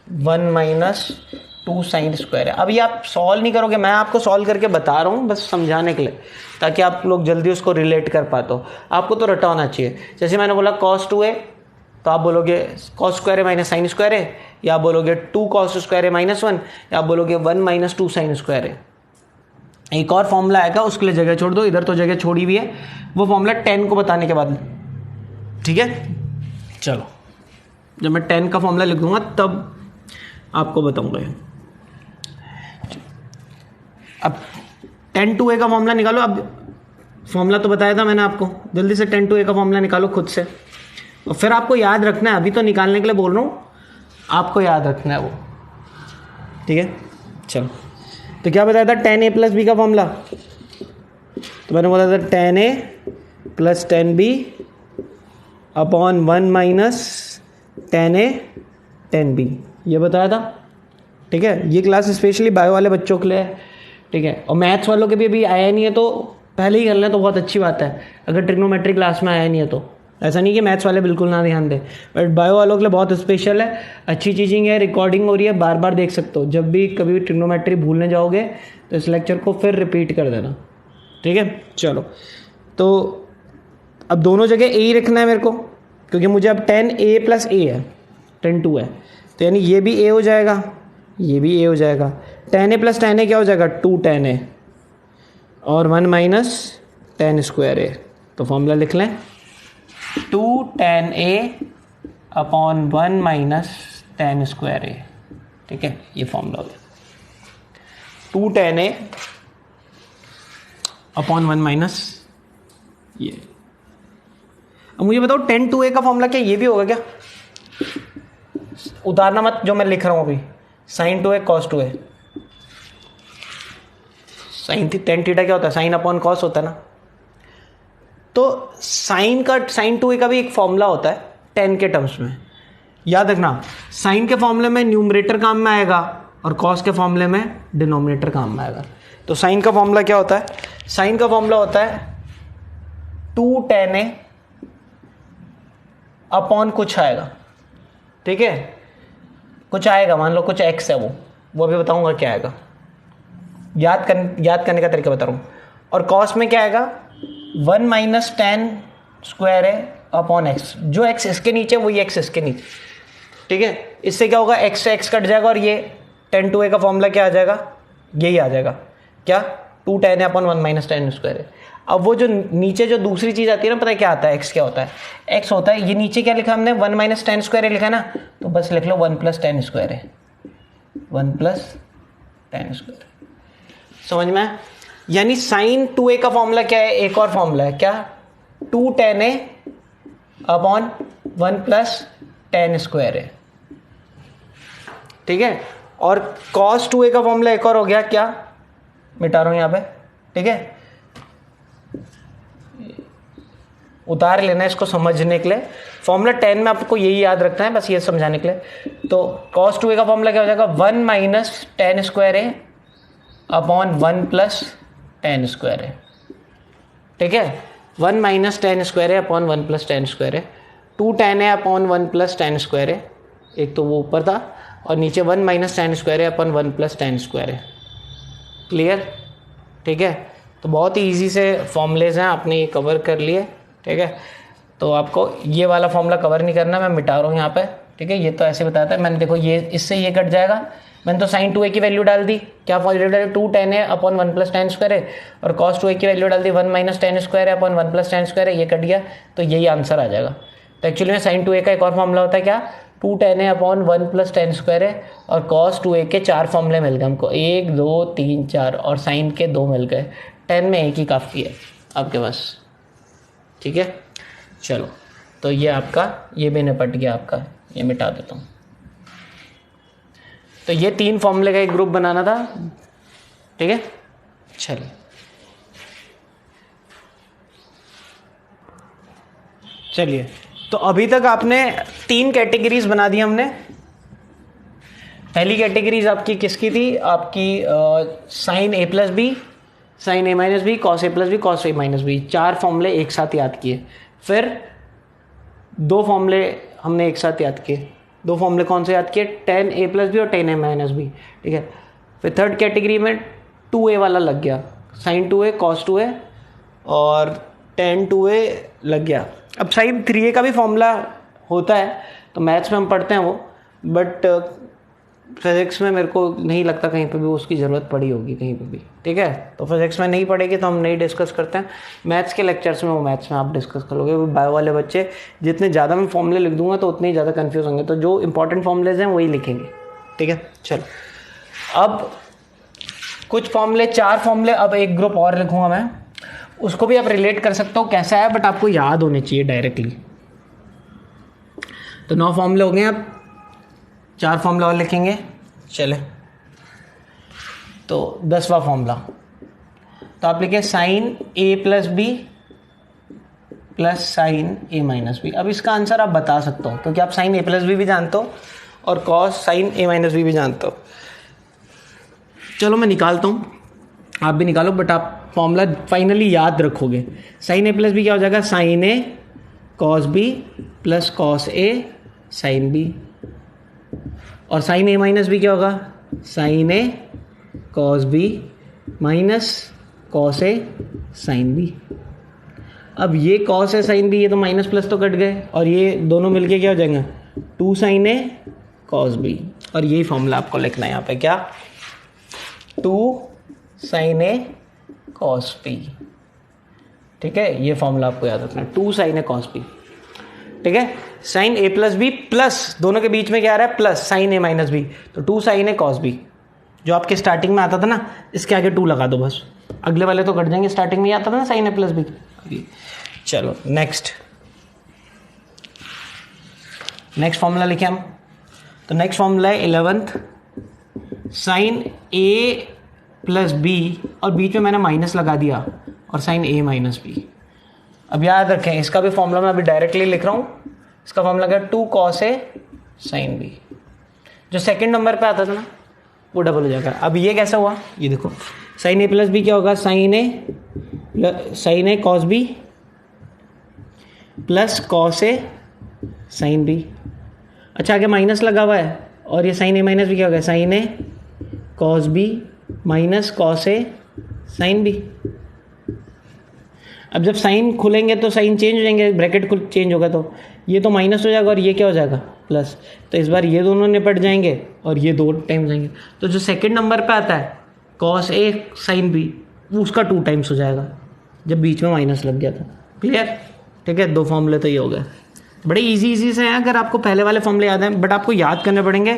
1 - 2 sin स्क्वायर है। अब ये आप सॉल्व नहीं करोगे, मैं आपको सॉल्व करके बता रहा हूँ बस समझाने के लिए, ताकि आप लोग जल्दी उसको रिलेट कर पाते हो। आपको तो रटा होना चाहिए। जैसे मैंने बोला cos 2a, तो आप बोलोगे cos स्क्वायर है माइनस साइन स्क्वायर है, या बोलोगे 2 cos स्क्वायर है -1, या आप बोलोगे 1 - 2 sin स्क्वायर है। एक और फॉर्मूला आएगा, उसके लिए जगह छोड़ दो, इधर तो जगह छोड़ी हुई है, वो फॉर्मूला 10 को बताने के बाद, ठीक है। चलो, जब मैं 10 का फॉर्मूला लिख दूंगा तब आपको बताऊंगा। अब 10 to a का फॉर्मूला निकालो। अब फॉर्मूला तो बताया था मैंने आपको, जल्दी से 10 to a का फॉर्मूला निकालो खुद से। और फिर आपको याद रखना है, अभी तो निकालने के लिए बोल रहा हूँ, आपको याद रखना है वो, ठीक है। चलो, तो क्या बताया था, tan a प्लस बी का फॉर्मूला, तो मैंने बोला था tan a plus tan b upon 1 minus tan a tan b, ये बताया था, ठीक है। ये क्लास स्पेशली बायो वाले बच्चों के लिए है, ठीक है। और मैथ्स वालों के भी अभी आया नहीं है तो पहले ही कर लें तो बहुत अच्छी बात है, अगर ट्रिग्नोमेट्री क्लास में आया नहीं है तो। ऐसा नहीं कि मैथ्स वाले बिल्कुल ना ध्यान दें, बट बायो वालों के लिए बहुत स्पेशल है, अच्छी चीज़िंग है, रिकॉर्डिंग हो रही है, बार बार देख सकते हो। जब भी कभी भी ट्रिग्नोमेट्री भूलने जाओगे तो इस लेक्चर को फिर रिपीट कर देना, ठीक है। चलो, तो अब दोनों जगह ए ही रखना है मेरे को, क्योंकि मुझे अब tan a प्लस ए है, tan 2 है, तो यानी ये भी a हो जाएगा, ये भी a हो जाएगा। tan a plus tan a क्या हो जाएगा, 2 tan a और 1 माइनस tan स्क्वायर a। तो फॉर्मूला लिख लें, 2 tan a upon 1 minus tan square a, ठीक है, ये फॉर्मूला हो गया। 2 tan a अपॉन 1 माइनस ये। अब मुझे बताओ tan 2a का फॉर्मूला क्या ये भी होगा क्या? उतारना मत जो मैं लिख रहा हूँ अभी, sin 2a cos 2a। tan theta क्या होता है, साइन अपॉन कॉस होता है ना। तो sin 2a का भी एक फॉर्मूला होता है tan के टर्म्स में, याद रखना। sin के फॉर्मूले में न्यूमरेटर काम में आएगा और cos के फॉर्मूले में डिनोमिनेटर काम में आएगा। तो sin का फॉर्मूला क्या होता है, sin का फॉर्मूला होता है 2 tan a अपॉन कुछ आएगा, ठीक है, कुछ आएगा, मान लो कुछ x है, वो भी बताऊंगा क्या आएगा, याद करने का तरीका बता रहा हूँ। और cos में क्या आएगा, 1 माइनस tan स्क्वायर है अपॉन x, जो x इसके नीचे वही x इसके नीचे, ठीक है। इससे क्या होगा, x से x कट जाएगा और ये tan 2a का फॉर्मूला क्या आ जाएगा, यही आ जाएगा, क्या, 2 tan a upon 1 minus tan square है। अब वो जो नीचे जो दूसरी चीज़ आती है ना, पता है क्या आता है, x क्या होता है, x होता है, ये नीचे क्या लिखा हमने, 1 माइनस tan स्क्वायर लिखा ना, तो बस लिख लो 1 प्लस tan स्क्वायर है, 1 प्लस tan स्क्वायर, समझ में। यानी sin 2a का फॉर्मूला क्या है, एक और फॉर्मूला है क्या, 2 tan a upon 1 plus tan square है, ठीक है। और cos 2a का फॉर्मूला एक और हो गया क्या, मिटा रहा हूं यहां पे, ठीक है, उतार लेना है इसको समझने के लिए। फॉर्मूला 10 में आपको यही याद रखना है, बस ये समझाने के लिए। तो cos 2a का फॉर्मूला क्या हो जाएगा, 1 माइनस tan स्क्वायर है अपॉन 1 प्लस tan स्क्वायर है, ठीक है। 1 माइनस tan स्क्वायर है अपॉन 1 प्लस tan स्क्वायर है, 2 tan है अपॉन 1 प्लस tan स्क्वायर है, एक तो वो ऊपर था, और नीचे 1 माइनस tan स्क्वायर है अपॉन 1 प्लस tan स्क्वायर है। क्लियर, ठीक है। तो बहुत ही ईजी से फॉर्मूलेज हैं, आपने ये कवर कर लिए, ठीक है। तो आपको ये वाला फॉर्मूला कवर नहीं करना, मैं मिटा रहा हूँ यहाँ पे, ठीक है। ये तो ऐसे बताता है मैंने, देखो ये इससे ये कट जाएगा, मैंने तो sin 2a की वैल्यू डाल दी, क्या वैल्यू डाली, 2 tan a upon 1 plus tan square है, और cos 2a की वैल्यू डाल दी 1 माइनस tan स्क्वायर है अपॉन 1 प्लस tan स्क्वायर है, ये कट गया, तो यही आंसर आ जाएगा। तो एक्चुअली में sin 2a का एक और फॉर्मूला होता है क्या, 2 tan a upon 1 plus tan square है, और cos 2a के 4 फॉर्मूले मिल गए हमको, 1 2 3 4, और sin के 2 मिल गए, 10 में एक ही काफ़ी है आपके पास, ठीक है। चलो, तो ये आपका, ये भी निपट गया आपका, ये मिटा देता हूँ। तो ये 3 फॉर्मूले का एक ग्रुप बनाना था, ठीक है। चलिए, चलिए, तो अभी तक आपने 3 कैटेगरीज बना दी हमने। पहली कैटेगरीज आपकी किसकी थी, आपकी sine a plus b, sine a minus b, cos a plus b, cos a minus b, 4 फॉर्मूले एक साथ याद किए। फिर 2 फॉर्मूले हमने एक साथ याद किए, 2 फॉर्मूले कौन से याद किए, tan a प्लस बी और tan a माइनस बी, ठीक है। फिर थर्ड कैटेगरी में 2a वाला लग गया, sin 2a cos 2a और tan 2a लग गया। अब साइन 3a का भी फॉर्मूला होता है, तो मैथ्स में हम पढ़ते हैं वो, बट फिज़िक्स में मेरे को नहीं लगता कहीं पे भी उसकी ज़रूरत पड़ी होगी कहीं पे भी, ठीक है। तो फिज़िक्स में नहीं पड़ेगी तो हम नहीं डिस्कस करते हैं, मैथ्स के लेक्चर्स में वो मैथ्स में आप डिस्कस करोगे। बायो वाले बच्चे जितने ज़्यादा मैं फॉर्मूले लिख दूंगा तो उतने ही ज़्यादा कन्फ्यूज़ होंगे, तो जो इंपॉर्टेंट फॉर्मूलेज हैं वही लिखेंगे, ठीक है। चलो, अब कुछ फॉर्मूले, 4 फॉर्मूले, अब एक ग्रुप और लिखूँगा मैं, उसको भी आप रिलेट कर सकते हो कैसा है, बट आपको याद होने चाहिए डायरेक्टली, तो 9 फॉर्मूले हो गए। अब 4 फॉर्मूला और लिखेंगे, चले। तो 10वां फॉर्मूला, तो आप लिखे sign a plus b plus sine a minus B. अब इसका आंसर आप बता सकते हो क्योंकि आप साइन ए प्लस बी भी जानते हो और cos sine a minus B भी जानते हो। चलो मैं निकालता हूँ, आप भी निकालो, बट आप फॉर्मूला फाइनली याद रखोगे। साइन ए प्लस बी क्या हो जाएगा, sign A cos B plus cos A sine B. और साइन ए माइनस बी क्या होगा, sign A cos B minus cos A sine B. अब ये कॉस ए साइन बी, ये तो माइनस प्लस तो कट गए और ये दोनों मिलके क्या हो जाएंगे, 2 साइन ए कॉस बी। और यही फॉर्मूला आपको लिखना है यहाँ पे, क्या, 2 साइन ए कॉस बी। ठीक है, ये फॉर्मूला आपको याद रखना है, 2 साइन ए कॉस बी। ठीक है, sine a plus b plus दोनों के बीच में क्या आ रहा है, plus sine a minus b, तो 2 साइन ए कॉस बी जो आपके स्टार्टिंग में आता था ना, इसके आगे 2 लगा दो बस, अगले वाले तो कट जाएंगे। स्टार्टिंग में आता था ना साइन ए प्लस बी। चलो नेक्स्ट फॉर्मूला लिखे हम। तो नेक्स्ट फॉर्मूला है 11th, sign a plus b और बीच में मैंने माइनस लगा दिया और साइन ए माइनस बी। अब याद रखें, इसका भी फॉर्मूला मैं अभी डायरेक्टली लिख रहा हूँ। इसका फॉर्मूला क्या है, 2 कॉस ए साइन बी। जो सेकंड नंबर पे आता था ना वो डबल हो जाएगा। अब ये कैसा हुआ, ये देखो, साइन ए प्लस बी क्या होगा, sign A cos B plus cos A sine B. अच्छा, आगे माइनस लगा हुआ है और ये साइन ए माइनस बी क्या होगा, sign A cos B minus cos A sine B. अब जब साइन खुलेंगे तो साइन चेंज हो जाएंगे, ब्रैकेट चेंज होगा तो ये तो माइनस हो जाएगा और ये क्या हो जाएगा, प्लस। तो इस बार ये दोनों निपट जाएंगे और ये 2 टाइम्स जाएंगे। तो जो सेकंड नंबर पे आता है कॉस ए साइन बी, वो उसका 2 टाइम्स हो जाएगा जब बीच में माइनस लग गया था। क्लियर? ठीक है, 2 फॉर्मूले तो ये हो गए। बड़े इजी से हैं, अगर आपको पहले वाले फॉर्मूले याद हैं, बट आपको याद करने पड़ेंगे।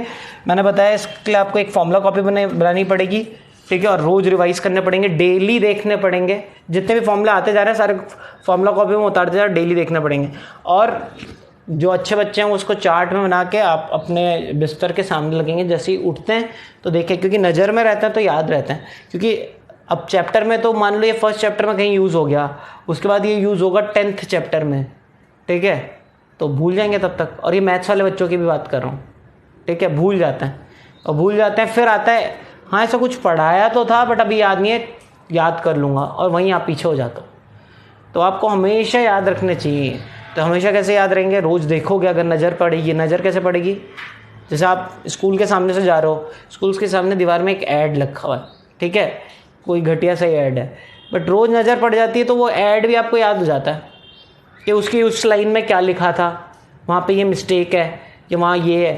मैंने बताया इसके लिए आपको एक फॉर्मूला कॉपी बनानी पड़ेगी, ठीक है, और रोज़ रिवाइज करने पड़ेंगे, डेली देखने पड़ेंगे। जितने भी फॉर्मूले आते जा रहे हैं सारे फॉर्मूला कॉपी में उतारते जा रहे हैं, डेली देखने पड़ेंगे। और जो अच्छे बच्चे हैं उसको चार्ट में बना के आप अपने बिस्तर के सामने लगेंगे, जैसे ही उठते हैं तो देखें, क्योंकि नज़र में रहता है तो याद रहता है। क्योंकि अब चैप्टर में तो मान लो ये फर्स्ट चैप्टर में कहीं यूज़ हो गया, उसके बाद ये यूज़ होगा 10th चैप्टर में, ठीक है, तो भूल जाएंगे तब तक। और ये मैथ्स वाले बच्चों की भी बात कर रहा हूँ, ठीक है, भूल जाते हैं और भूल जाते हैं, फिर आता है हाँ ऐसा कुछ पढ़ाया तो था बट अभी याद नहीं है, याद कर लूँगा, और वहीं आप पीछे हो जाते हो। तो आपको हमेशा याद रखने चाहिए। तो हमेशा कैसे याद रहेंगे, रोज़ देखोगे, अगर नज़र पड़ेगी। नज़र कैसे पड़ेगी, जैसे आप स्कूल के सामने से जा रहे हो, स्कूल के सामने दीवार में एक ऐड लिखा हुआ है, ठीक है, कोई घटिया सा ऐड है, बट रोज़ नज़र पड़ जाती है तो वो ऐड भी आपको याद हो जाता है कि उसकी उस लाइन में क्या लिखा था, वहाँ पे ये मिस्टेक है कि वहाँ ये है।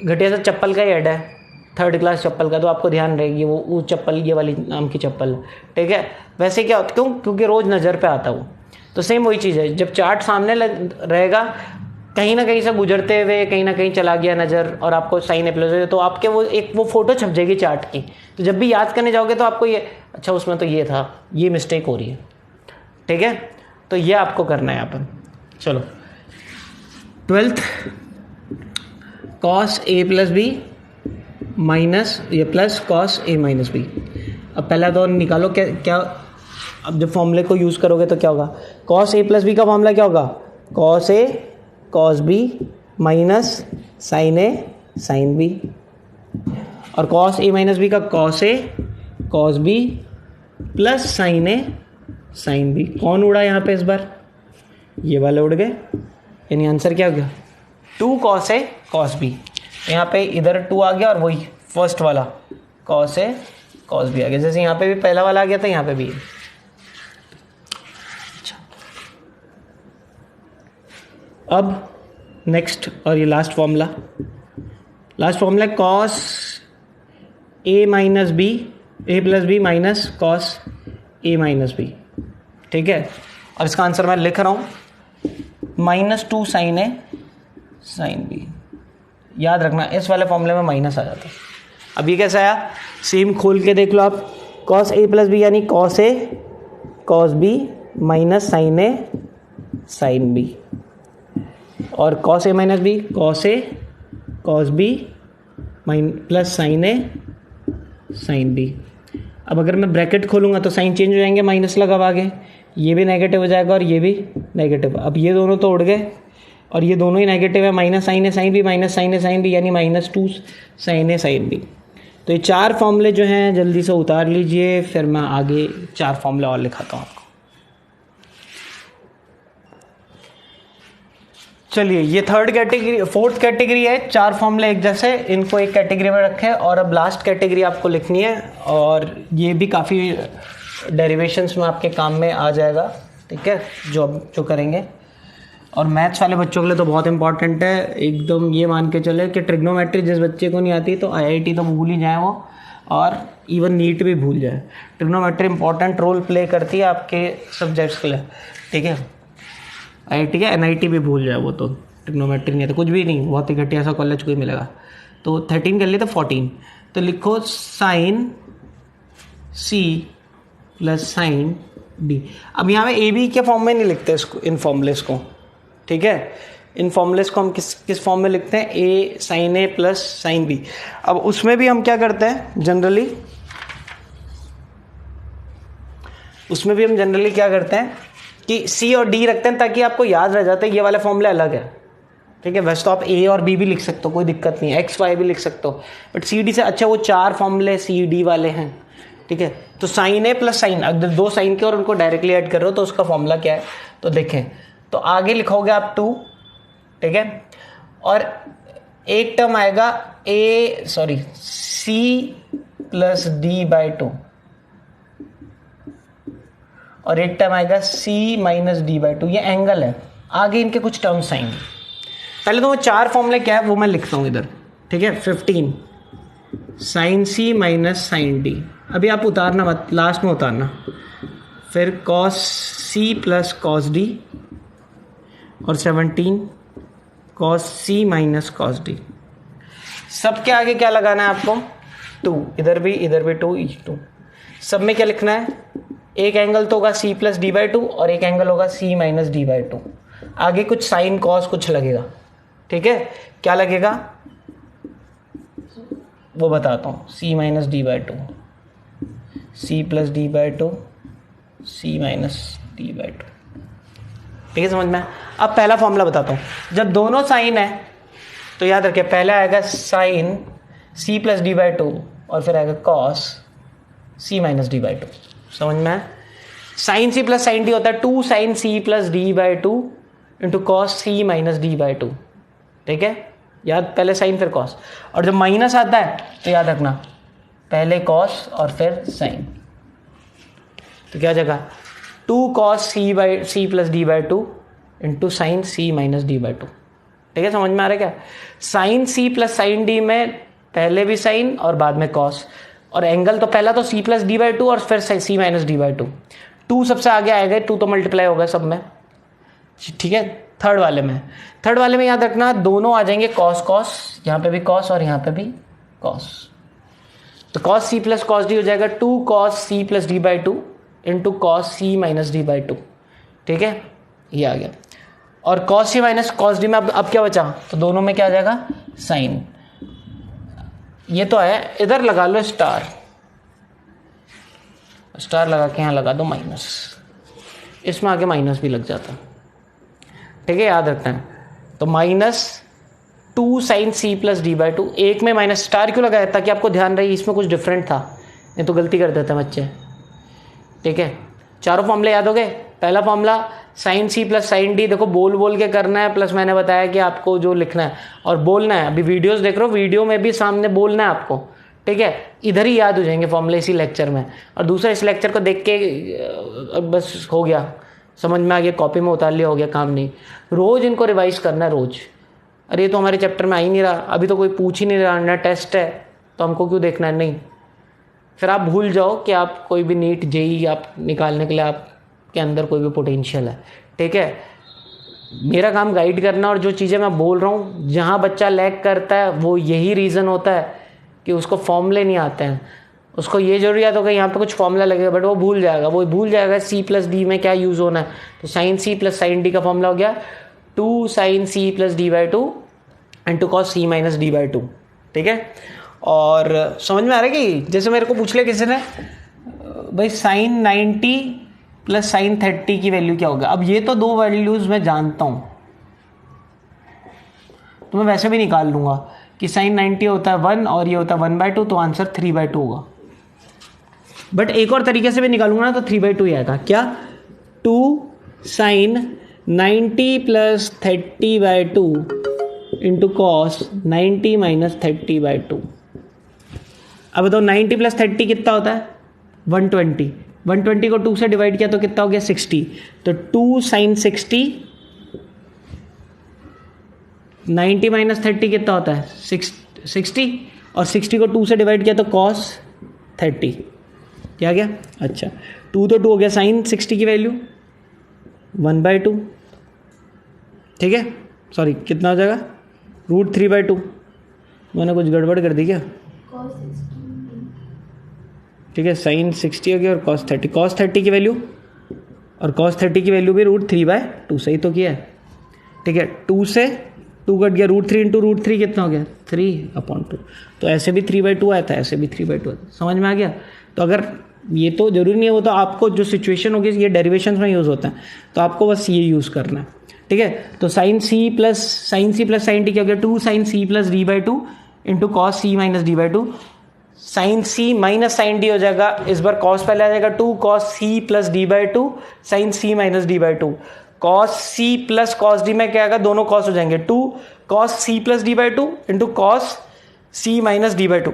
घटिया सा चप्पल का ऐड है, 3rd क्लास चप्पल का, तो आपको ध्यान रहेगी वो चप्पल ये वाली नाम की चप्पल है, ठीक है। वैसे क्या होता, क्यों, क्योंकि रोज़ नज़र पे आता वो। तो सेम वही चीज़ है, जब चार्ट सामने रहेगा, कहीं ना कहीं से गुजरते हुए कहीं ना कहीं चला गया नज़र और आपको साइन ए प्लस, तो आपके वो फ़ोटो छप जाएगी चार्ट की। तो जब भी याद करने जाओगे तो आपको ये, अच्छा उसमें तो ये था, ये मिस्टेक हो रही है, ठीक है। तो ये आपको करना है यहाँ पर। चलो 12th, cos A plus B minus ये प्लस कॉस ए माइनस बी। अब पहला तो निकालो क्या अब जब फॉर्मूले को यूज़ करोगे तो क्या होगा, कॉस ए प्लस बी का फॉर्मूला क्या होगा, cos A cos B minus sign A sine B, और कॉस ए माइनस बी का cos A cos B plus sine A sine B. कौन उड़ा यहाँ पे इस बार, ये वाले उड़ गए, यानी आंसर क्या हो गया, 2 कॉस ए कॉस बी। यहाँ पे इधर 2 आ गया और वही फर्स्ट वाला कॉस ए कॉस बी आ गया, जैसे यहाँ पे भी पहला वाला आ गया था, यहाँ पे भी। अच्छा, अब नेक्स्ट और ये last formula cos A minus B, A plus B minus cos A minus B, ठीक है। और इसका आंसर मैं लिख रहा हूँ, -2 साइन ए साइन बी। याद रखना इस वाले फॉर्मूले में माइनस आ जाता है। अब ये कैसे आया, सेम खोल के देख लो आप, कॉस ए प्लस बी यानी cos A cos B minus sign A sine B. और cos A minus b, cos A cos B plus sine A sine B. अब अगर मैं ब्रैकेट खोलूँगा तो साइन चेंज हो जाएंगे, माइनस लगा अब आगे, ये भी नेगेटिव हो जाएगा और ये भी नेगेटिव। अब ये दोनों तो उड़ गए और ये दोनों ही नेगेटिव है, माइनस साइन ए साइन बी माइनस साइन ए साइन बी, यानी -2 साइन ए साइन बी। तो ये 4 फॉर्मूले जो हैं जल्दी से उतार लीजिए, फिर मैं आगे 4 फॉर्मूले और लिखाता हूँ आपको। चलिए, ये फोर्थ कैटेगरी है, 4 फॉर्मूले एक जैसे, इनको एक कैटेगरी में रखें। और अब लास्ट कैटेगरी आपको लिखनी है, और ये भी काफ़ी डेरिवेशंस में आपके काम में आ जाएगा, ठीक है, जो करेंगे। और मैथ्स वाले बच्चों के लिए तो बहुत इंपॉर्टेंट है, एकदम ये मान के चले कि ट्रिग्नोमेट्री जिस बच्चे को नहीं आती तो आईआईटी तो भूल ही जाए वो, और इवन नीट भी भूल जाए। ट्रिग्नोमेट्री इंपॉर्टेंट रोल प्ले करती है आपके सब्जेक्ट्स के लिए, ठीक है। आईआईटी या एनआईटी भी भूल जाए वो, तो ट्रिग्नोमेट्री नहीं है तो कुछ भी नहीं, बहुत ही घटिया सा कॉलेज कोई मिलेगा। तो 13 कर लिए तो 14, तो लिखो sine c plus sine d. अब यहाँ पे ए बी के फॉर्म में नहीं लिखते इसको, इन फॉर्मूलेस को, ठीक है। इन फॉर्मूलेस को हम किस फॉर्म में लिखते हैं, ए sign a plus sine B. अब उसमें भी हम क्या करते हैं जनरली, क्या करते हैं कि सी और डी रखते हैं ताकि आपको याद रह जाता है ये वाले फॉर्मूले अलग है, ठीक है। वैसे तो आप ए और बी भी लिख सकते हो, कोई दिक्कत नहीं है, एक्स वाई भी लिख सकते हो, बट सी डी से अच्छा वो 4 फॉर्मूले सी डी वाले हैं, ठीक है। तो साइन ए प्लस साइन, अगर 2 साइन के और उनको डायरेक्टली ऐड कर रहे हो तो उसका फॉर्मूला क्या है, तो देखें, तो आगे लिखोगे आप 2, ठीक है, और एक टर्म आएगा सी प्लस डी बाई 2, और एक टर्म आएगा सी माइनस डी बाई 2, ये एंगल है। आगे इनके कुछ टर्म्स आएंगे, पहले तो वो 4 फॉर्मूले क्या है वो मैं लिखता हूँ इधर, ठीक है। 15 sine c minus sine d, अभी आप उतारना मत, लास्ट में उतारना। फिर cos c plus cos d, और 17 cos c minus cos d. सबके आगे क्या लगाना है आपको, 2, इधर भी 2। सब में क्या लिखना है, एक एंगल तो होगा सी प्लस डी बाई 2 और एक एंगल होगा सी माइनस डी बाई 2। आगे कुछ साइन कॉस कुछ लगेगा, ठीक है। क्या लगेगा वो बताता हूँ, C minus D by 2, C plus D by 2, C minus D by 2, ठीक है, समझ में। अब पहला फॉर्मूला बताता हूँ, जब दोनों साइन है तो याद रखिए पहले आएगा sine c plus D by 2 और फिर आएगा cos c minus D by 2, समझ में। Sine c plus sine d होता है 2 sine c plus D by 2 into cos c minus D by 2, ठीक है। याद, पहले साइन फिर कॉस, और जब माइनस आता है तो याद रखना पहले कॉस और फिर साइन, तो क्या जगह 2 cos c plus D by 2 into sine c minus D by 2, ठीक है, समझ में आ रहा है क्या। Sine c plus sine d में पहले भी साइन और बाद में कॉस, और एंगल तो पहला तो सी प्लस डी बाई 2 और फिर सी माइनस डी बाई 2। 2 सबसे आगे आएगा, 2 तो मल्टीप्लाई होगा सब में, ठीक है। थर्ड वाले में याद रखना दोनों आ जाएंगे कॉस कॉस, यहाँ पे भी कॉस और यहाँ पे भी कॉस, तो cos c plus cos d हो जाएगा 2 cos c plus D by 2 into cos c minus D by 2, ठीक है, ये आ गया। और cos c minus cos d में अब क्या बचा, तो दोनों में क्या आ जाएगा साइन, ये तो है, इधर लगा लो स्टार लगा के यहाँ लगा दो माइनस, इसमें आगे माइनस भी लग जाता, ठीक है, याद रखना है। तो -2 sine c plus D by 2, एक में माइनस स्टार क्यों लगाया, ताकि आपको ध्यान रहे इसमें कुछ डिफरेंट था, नहीं तो गलती कर देते हैं बच्चे, ठीक है। चारों फॉर्मूले याद हो गए। पहला formula sine c plus sine d, देखो बोल के करना है, प्लस मैंने बताया कि आपको जो लिखना है और बोलना है, अभी वीडियोस देख रहे हो, वीडियो में भी सामने बोलना है आपको, ठीक है। इधर ही याद हो जाएंगे फॉर्मूले इसी लेक्चर में, और दूसरा इस लेक्चर को देख के बस हो गया, समझ में आ गया, कॉपी में उतार लिया, हो गया, काम नहीं। रोज़ इनको रिवाइज करना है, रोज़। अरे ये तो हमारे चैप्टर में आ ही नहीं रहा, अभी तो कोई पूछ ही नहीं रहा, ना टेस्ट है तो हमको क्यों देखना है, नहीं। फिर आप भूल जाओ कि आप कोई भी नीट जेई आप निकालने के लिए आपके अंदर कोई भी पोटेंशियल है, ठीक है। मेरा काम गाइड करना, और जो चीज़ें मैं बोल रहा हूँ जहाँ बच्चा लैग करता है वो यही रीज़न होता है कि उसको फॉर्मूले नहीं आते हैं। उसको ये जरूरी याद होगा यहाँ पे कुछ फॉर्मूला लगेगा, बट वो भूल जाएगा सी प्लस डी में क्या यूज़ होना है। तो sine c plus sine d का फॉर्मूला हो गया 2 sin c plus D by two into cos c minus D by two. ठीक है, और समझ में आ रहा है कि जैसे मेरे को पूछ लिया किसी ने भाई sin 90 प्लस sin 30 की वैल्यू क्या होगा। अब ये तो दो वैल्यूज मैं जानता हूँ, तो मैं वैसे भी निकाल लूँगा कि sin 90 होता है 1 और ये होता है 1/2, तो आंसर 3/2 होगा। बट एक और तरीके से भी निकालूंगा ना तो 3/2 ही आएगा। क्या? 2 sin 90 plus 30/2 into cos 90 minus 30/2। अब बताओ 90 प्लस 30 कितना होता है? 120। 120 को 2 से डिवाइड किया तो कितना हो गया? 60। तो 2 sin 60, 90 माइनस 30 कितना होता है? 60, और 60 को 2 से डिवाइड किया तो cos 30। क्या गया? अच्छा, 2 तो 2 हो गया, sin 60 की वैल्यू 1/2। ठीक है, सॉरी कितना हो जाएगा? √3/2। मैंने कुछ गड़बड़ कर दी क्या? ठीक है, sin 60 हो गया और cos 30। cos 30 की वैल्यू, और cos 30 की वैल्यू भी √3/2। सही तो किया है। ठीक है, 2 से 2 कट गया, √3 इंटू √3 कितना हो गया? 3/2। तो ऐसे भी 3/2 आया था, ऐसे भी 3/2 आता। समझ में आ गया? तो अगर ये तो जरूरी नहीं है, वो तो आपको जो सिचुएशन होगी ये डेरिवेशन में यूज़ होता है, तो आपको बस ये यूज़ करना है। ठीक है, तो sin c plus sin t क्या हो गया? 2 sin c plus d/2 into cos c minus d/2। sin c minus sin d हो जाएगा, इस बार cos पहले आ जाएगा, 2 cos c plus d/2 sin c minus d/2। cos c plus cos d में क्या आएगा? दोनों cos हो जाएंगे, 2 cos c plus d/2 into cos c minus d/2।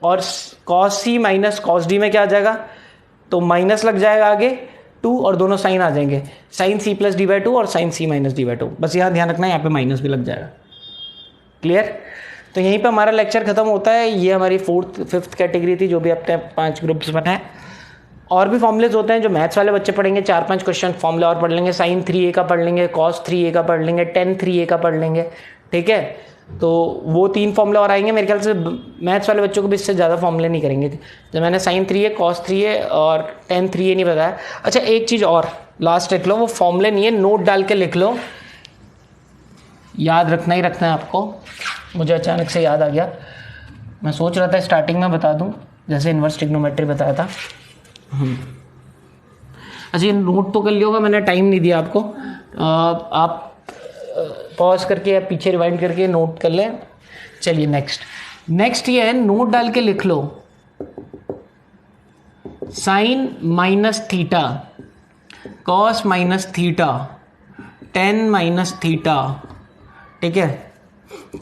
और cos c minus cos d में क्या आ जाएगा? तो माइनस लग जाएगा आगे 2 और दोनों साइन आ जाएंगे, sin c प्लस d/2 और sin c माइनस d/2। बस यहाँ ध्यान रखना है, यहाँ पे माइनस भी लग जाएगा। क्लियर? तो यहीं पे हमारा लेक्चर खत्म होता है। ये हमारी 4th 5th कैटेगरी थी, जो भी अपने 5 ग्रुप्स बनाए। और भी फॉर्मूलेज होते हैं जो मैथ्स वाले बच्चे पढ़ेंगे, 4-5 क्वेश्चन फॉर्मूला और पढ़ लेंगे। sin 3a का पढ़ लेंगे, cos 3a का पढ़ लेंगे, tan 3a का पढ़ लेंगे। ठीक है, तो वो 3 फॉर्मूले और आएंगे। मेरे ख्याल से मैथ्स वाले बच्चों को भी इससे ज़्यादा फॉर्मूले नहीं करेंगे। जब मैंने sin 3a, cos 3a और tan 3a नहीं बताया। अच्छा, एक चीज़ और लास्ट लिख लो, वो फॉर्मूले नहीं है, नोट डाल के लिख लो, याद रखना ही रखना है आपको। मुझे अचानक से याद आ गया, मैं सोच रहा था स्टार्टिंग में बता दूं, जैसे इन्वर्स ट्रिग्नोमेट्री बताया था। अच्छा, ये नोट तो कर लिया होगा, मैंने टाइम नहीं दिया आपको। आप पॉज करके या पीछे रिवाइंड करके नोट कर लें। चलिए नेक्स्ट ये है, नोट डाल के लिख लो sin minus theta, cos minus theta, tan minus theta. ठीक है,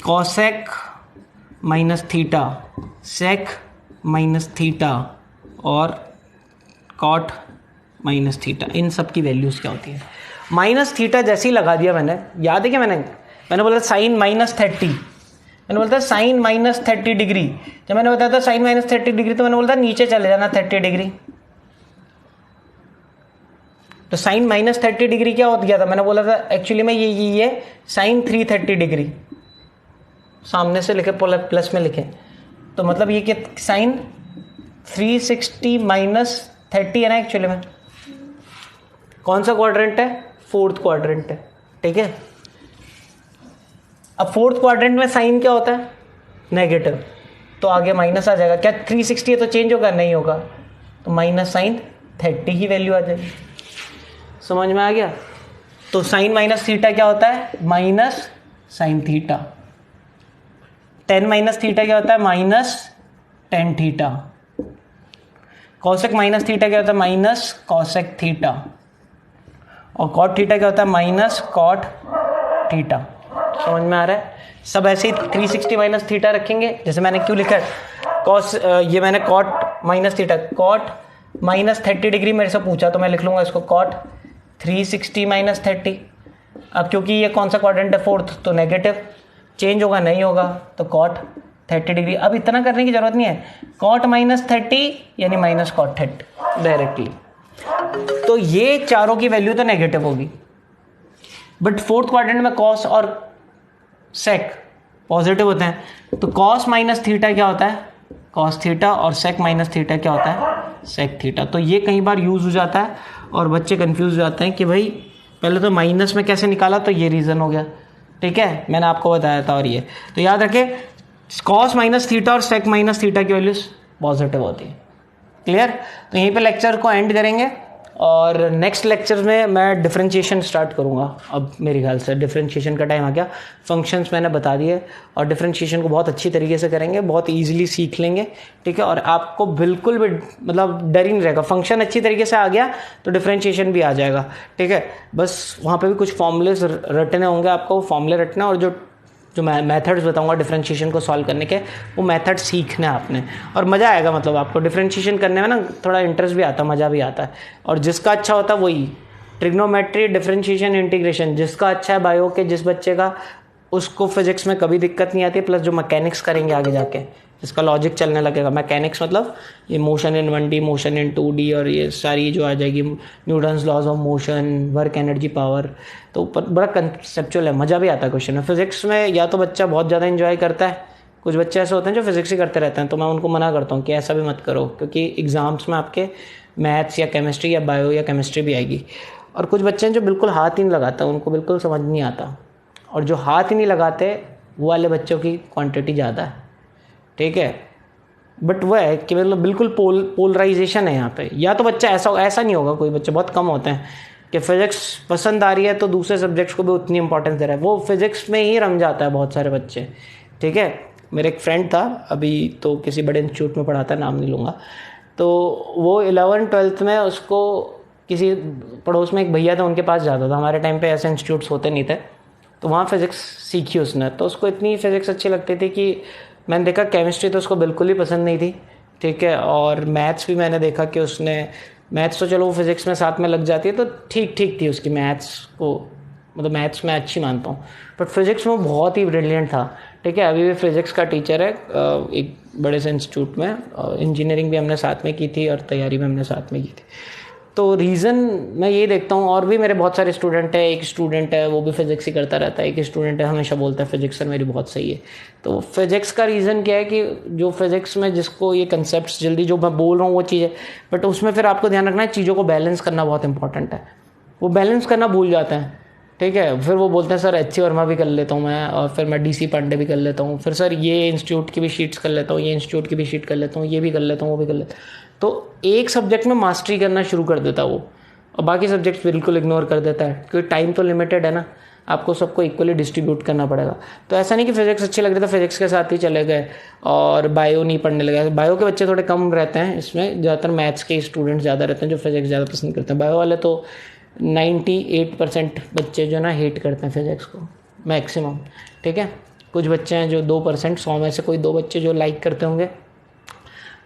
cosec minus theta, sec minus theta और कॉट माइनस थीटा। इन सब की वैल्यूज़ क्या होती है? माइनस थीटा जैसे ही लगा दिया मैंने, याद है क्या मैंने बोला साइन माइनस 30, मैंने बोलता साइन माइनस 30 डिग्री। जब मैंने बताया था साइन माइनस 30 डिग्री तो मैंने बोलता नीचे चले जाना 30 डिग्री। तो साइन माइनस 30 डिग्री क्या हो गया था? मैंने बोला था एक्चुअली में ये साइन 330 डिग्री, सामने से लिखे प्लस में लिखे, तो मतलब ये क्या? साइन 360 माइनस 30 है ना एक्चुअली में। कौन सा क्वाड्रेंट है? 4th क्वाड्रेंट है। ठीक है, अब 4th क्वाड्रेंट में साइन क्या होता है? नेगेटिव, तो आगे माइनस आ जाएगा। क्या 360 है तो चेंज होगा? नहीं होगा, तो माइनस साइन 30 की वैल्यू आ जाएगी। समझ में आ गया? तो साइन माइनस थीटा क्या होता है? Minus sine theta. Tan minus theta क्या होता है? Minus tan theta. Cosec minus theta क्या होता है? Minus cosec theta. और कॉट थीटा क्या होता है? Minus cot theta. समझ में आ रहा है? सब ऐसे ही 360 माइनस थीटा रखेंगे। जैसे मैंने क्यों लिखा है कॉस, ये मैंने cot minus theta, cot minus 30 degree मेरे से पूछा तो मैं लिख लूँगा इसको कॉट 360 माइनस 30। अब क्योंकि ये कौन सा क्वाड्रेंट है? 4th, तो नेगेटिव, चेंज होगा नहीं होगा, तो कॉट 30 डिग्री। अब इतना करने की जरूरत नहीं है, कॉट माइनस 30 यानी माइनस कॉट 30 डायरेक्टली। तो ये चारों की वैल्यू तो नेगेटिव होगी, बट 4th क्वाड्रेंट में कॉस और सेक पॉजिटिव होते हैं। तो कॉस माइनस थीटा क्या होता है? कॉस थीटा, और सेक माइनस थीटा क्या होता है? Sec theta. तो ये कई बार यूज हो जाता है और बच्चे कंफ्यूज हो जाते हैं कि भाई पहले तो माइनस में कैसे निकाला, तो ये रीज़न हो गया, ठीक है, मैंने आपको बताया था। और ये तो याद रखें, कॉस माइनस थीटा और सेक माइनस थीटा की वैल्यूज पॉजिटिव होती है। क्लियर? तो यहीं पे लेक्चर को एंड करेंगे और नेक्स्ट लेक्चर में मैं डिफरेंशिएशन स्टार्ट करूँगा। अब मेरे ख्याल से डिफरेंशिएशन का टाइम आ गया। फंक्शंस मैंने बता दिए और डिफरेंशिएशन को बहुत अच्छी तरीके से करेंगे, बहुत ईजिली सीख लेंगे, ठीक है। और आपको बिल्कुल भी मतलब डर ही नहीं रहेगा, फंक्शन अच्छी तरीके से आ गया तो डिफरेंशिएशन भी आ जाएगा, ठीक है। बस वहाँ पे भी कुछ फॉर्मूलेस रटने होंगे, आपको फॉर्मूले रटना, और जो मैं मेथड्स बताऊंगा डिफरेंशिएशन को सॉल्व करने के, वो मेथड सीखना है आपने, और मज़ा आएगा। मतलब आपको डिफरेंशिएशन करने में ना थोड़ा इंटरेस्ट भी आता है, मज़ा भी आता है। और जिसका अच्छा होता है वही ट्रिग्नोमेट्री, डिफरेंशिएशन, इंटीग्रेशन, जिसका अच्छा है बायो के जिस बच्चे का, उसको फिजिक्स में कभी दिक्कत नहीं आती। प्लस जो मैकेनिक्स करेंगे आगे जाके, जिसका लॉजिक चलने लगेगा, मैकेनिक्स मतलब ये motion in 1D, motion in 2D, और ये सारी जो आ जाएगी Newton's laws of motion, work energy power, तो बड़ा कंसेप्चुअल है, मज़ा भी आता है क्वेश्चन में। फिजिक्स में या तो बच्चा बहुत ज़्यादा इन्जॉय करता है, कुछ बच्चे ऐसे होते हैं जो फिजिक्स ही करते रहते हैं, तो मैं उनको मना करता हूँ कि ऐसा भी मत करो, क्योंकि एग्ज़ाम्स में आपके मैथ्स या केमिस्ट्री या बायो या केमिस्ट्री भी आएगी। और कुछ बच्चे हैं जो बिल्कुल हाथ ही नहीं लगाते, उनको बिल्कुल समझ नहीं आता, और जो हाथ ही नहीं लगाते वो वाले बच्चों की क्वांटिटी ज़्यादा है, ठीक है। बट वह है कि मतलब बिल्कुल पोलराइजेशन है यहाँ पे। या तो बच्चा ऐसा नहीं होगा, कोई बच्चे बहुत कम होते हैं कि फिजिक्स पसंद आ रही है तो दूसरे सब्जेक्ट्स को भी उतनी इंपॉर्टेंस दे रहा है, वो फिजिक्स में ही रम जाता है बहुत सारे बच्चे, ठीक है। मेरे एक फ्रेंड था, अभी तो किसी बड़े इंस्टीट्यूट में पढ़ाता है, नाम नहीं लूँगा, तो वो 11th-12th में उसको किसी पड़ोस में एक भैया था, उनके पास जाता था। हमारे टाइम पे ऐसे इंस्टीट्यूट्स होते नहीं थे, तो वहाँ फिज़िक्स सीखी उसने। तो उसको इतनी फिज़िक्स अच्छी लगती थी कि मैंने देखा केमिस्ट्री तो उसको बिल्कुल ही पसंद नहीं थी, ठीक है। और मैथ्स भी मैंने देखा कि उसने, मैथ्स तो चलो वो फिज़िक्स में साथ में लग जाती है तो ठीक थी उसकी, मैथ्स को मतलब मैथ्स में अच्छी मानता हूँ, बट फिज़िक्स में बहुत ही ब्रिलियंट था, ठीक है। अभी भी फिज़िक्स का टीचर है एक बड़े से इंस्टीट्यूट में, इंजीनियरिंग भी हमने साथ में की थी और तैयारी भी हमने साथ में की थी। तो रीज़न मैं ये देखता हूँ, और भी मेरे बहुत सारे स्टूडेंट है, एक स्टूडेंट है वो भी फिज़िक्स ही करता रहता है, एक स्टूडेंट है हमेशा बोलता है फिज़िक्स सर मेरी बहुत सही है। तो फिज़िक्स का रीज़न क्या है कि जो फिज़िक्स में जिसको ये कंसेप्ट जल्दी, जो मैं बोल रहा हूँ वो चीज़ है, बट उसमें फिर आपको ध्यान रखना है चीज़ों को बैलेंस करना बहुत इंपॉर्टेंट है। वो बैलेंस करना भूल जाते हैं, ठीक है। फिर वो बोलते हैं सर एच.सी. वर्मा भी कर लेता हूँ मैं, और फिर मैं डी.सी. पांडे भी कर लेता हूँ, फिर सर ये इंस्टीट्यूट की भी शीट्स कर लेता हूँ, ये इंस्टीट्यूट की भी शीट कर लेता हूँ, ये भी कर लेता हूँ, वो भी कर लेता हूँ। तो एक सब्जेक्ट में मास्टरी करना शुरू कर देता वो, और बाकी सब्जेक्ट्स बिल्कुल इग्नोर कर देता है, क्योंकि टाइम तो लिमिटेड है ना, आपको सबको इक्वली डिस्ट्रीब्यूट करना पड़ेगा। तो ऐसा नहीं कि फिजिक्स अच्छी लग रही तो फिजिक्स के साथ ही चले गए और बायो नहीं पढ़ने लगे। बायो के बच्चे थोड़े कम रहते हैं, इसमें ज़्यादातर मैथ्स के स्टूडेंट्स ज़्यादा रहते हैं जो फिजिक्स ज़्यादा पसंद करते हैं। बायो वाले तो 98% बच्चे जो ना हेट करते हैं फिजिक्स को, मैक्सिमम, ठीक है। कुछ बच्चे हैं जो 2%, 100 में से कोई 2 बच्चे जो लाइक करते होंगे,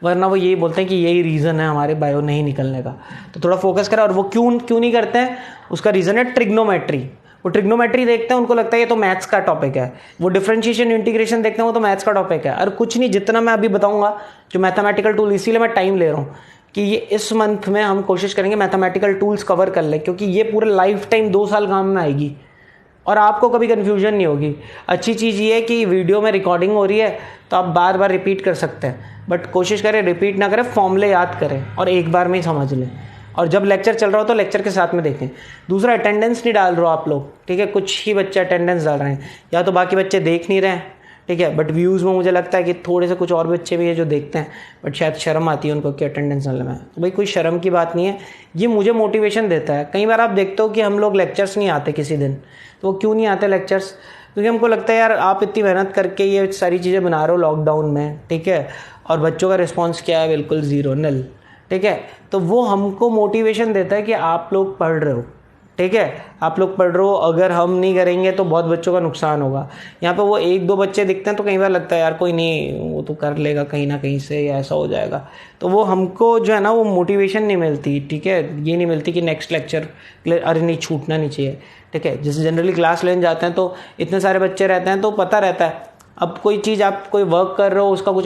वरना वो यही बोलते हैं कि यही रीज़न है हमारे बायो नहीं निकलने का। तो थोड़ा फोकस करें। और वो क्यों नहीं करते हैं, उसका रीज़न है ट्रिग्नोमेट्री। वो ट्रिग्नोमेट्री देखते हैं, उनको लगता है ये तो मैथ्स का टॉपिक है। वो डिफरेंशिएशन, इंटीग्रेशन देखते हैं, वो तो मैथ्स का टॉपिक है। और कुछ नहीं, जितना मैं अभी बताऊंगा जो मैथमेटिकल टूल, इसीलिए मैं टाइम ले रहा हूँ कि ये इस मंथ में हम कोशिश करेंगे मैथमेटिकल टूल्स कवर कर लें, क्योंकि ये पूरे लाइफ टाइम 2 साल काम में आएगी और आपको कभी कन्फ्यूजन नहीं होगी। अच्छी चीज़ ये है कि वीडियो में रिकॉर्डिंग हो रही है तो आप बार बार रिपीट कर सकते हैं, बट कोशिश करें रिपीट ना करें, फॉर्मूले याद करें और एक बार में ही समझ लें। और जब लेक्चर चल रहा हो तो लेक्चर के साथ में देखें। दूसरा, अटेंडेंस नहीं डाल रहे हो आप लोग, ठीक है। कुछ ही बच्चे अटेंडेंस डाल रहे हैं, या तो बाकी बच्चे देख नहीं रहे हैं, ठीक है। बट व्यूज़ में मुझे लगता है कि थोड़े से कुछ और बच्चे भी हैं जो देखते हैं, बट शायद शर्म आती है उनको कि अटेंडेंस डालने में। तो भाई कोई शर्म की बात नहीं है, ये मुझे मोटिवेशन देता है। कई बार आप देखते हो कि हम लोग लेक्चर्स नहीं आते किसी दिन, तो वो क्यों नहीं आते लेक्चर्स? क्योंकि हमको लगता है यार आप इतनी मेहनत करके ये सारी चीज़ें बना रहे हो लॉकडाउन में, ठीक है, और बच्चों का रिस्पॉन्स क्या है, बिल्कुल ज़ीरो, नल, ठीक है। तो वो हमको मोटिवेशन देता है कि आप लोग पढ़ रहे हो, ठीक है, आप लोग पढ़ रहे हो। अगर हम नहीं करेंगे तो बहुत बच्चों का नुकसान होगा। यहाँ पे वो 1-2 बच्चे दिखते हैं तो कई बार लगता है यार कोई नहीं, वो तो कर लेगा कहीं ना कहीं से, या ऐसा हो जाएगा। तो वो हमको जो है ना वो मोटिवेशन नहीं मिलती, ठीक है। ये नहीं मिलती कि नेक्स्ट लेक्चर अरे नहीं, छूटना नहीं चाहिए, ठीक है। जैसे जनरली क्लास लेने जाते हैं तो इतने सारे बच्चे रहते हैं तो पता रहता है, अब कोई चीज़ आप कोई वर्क कर रहे हो उसका कुछ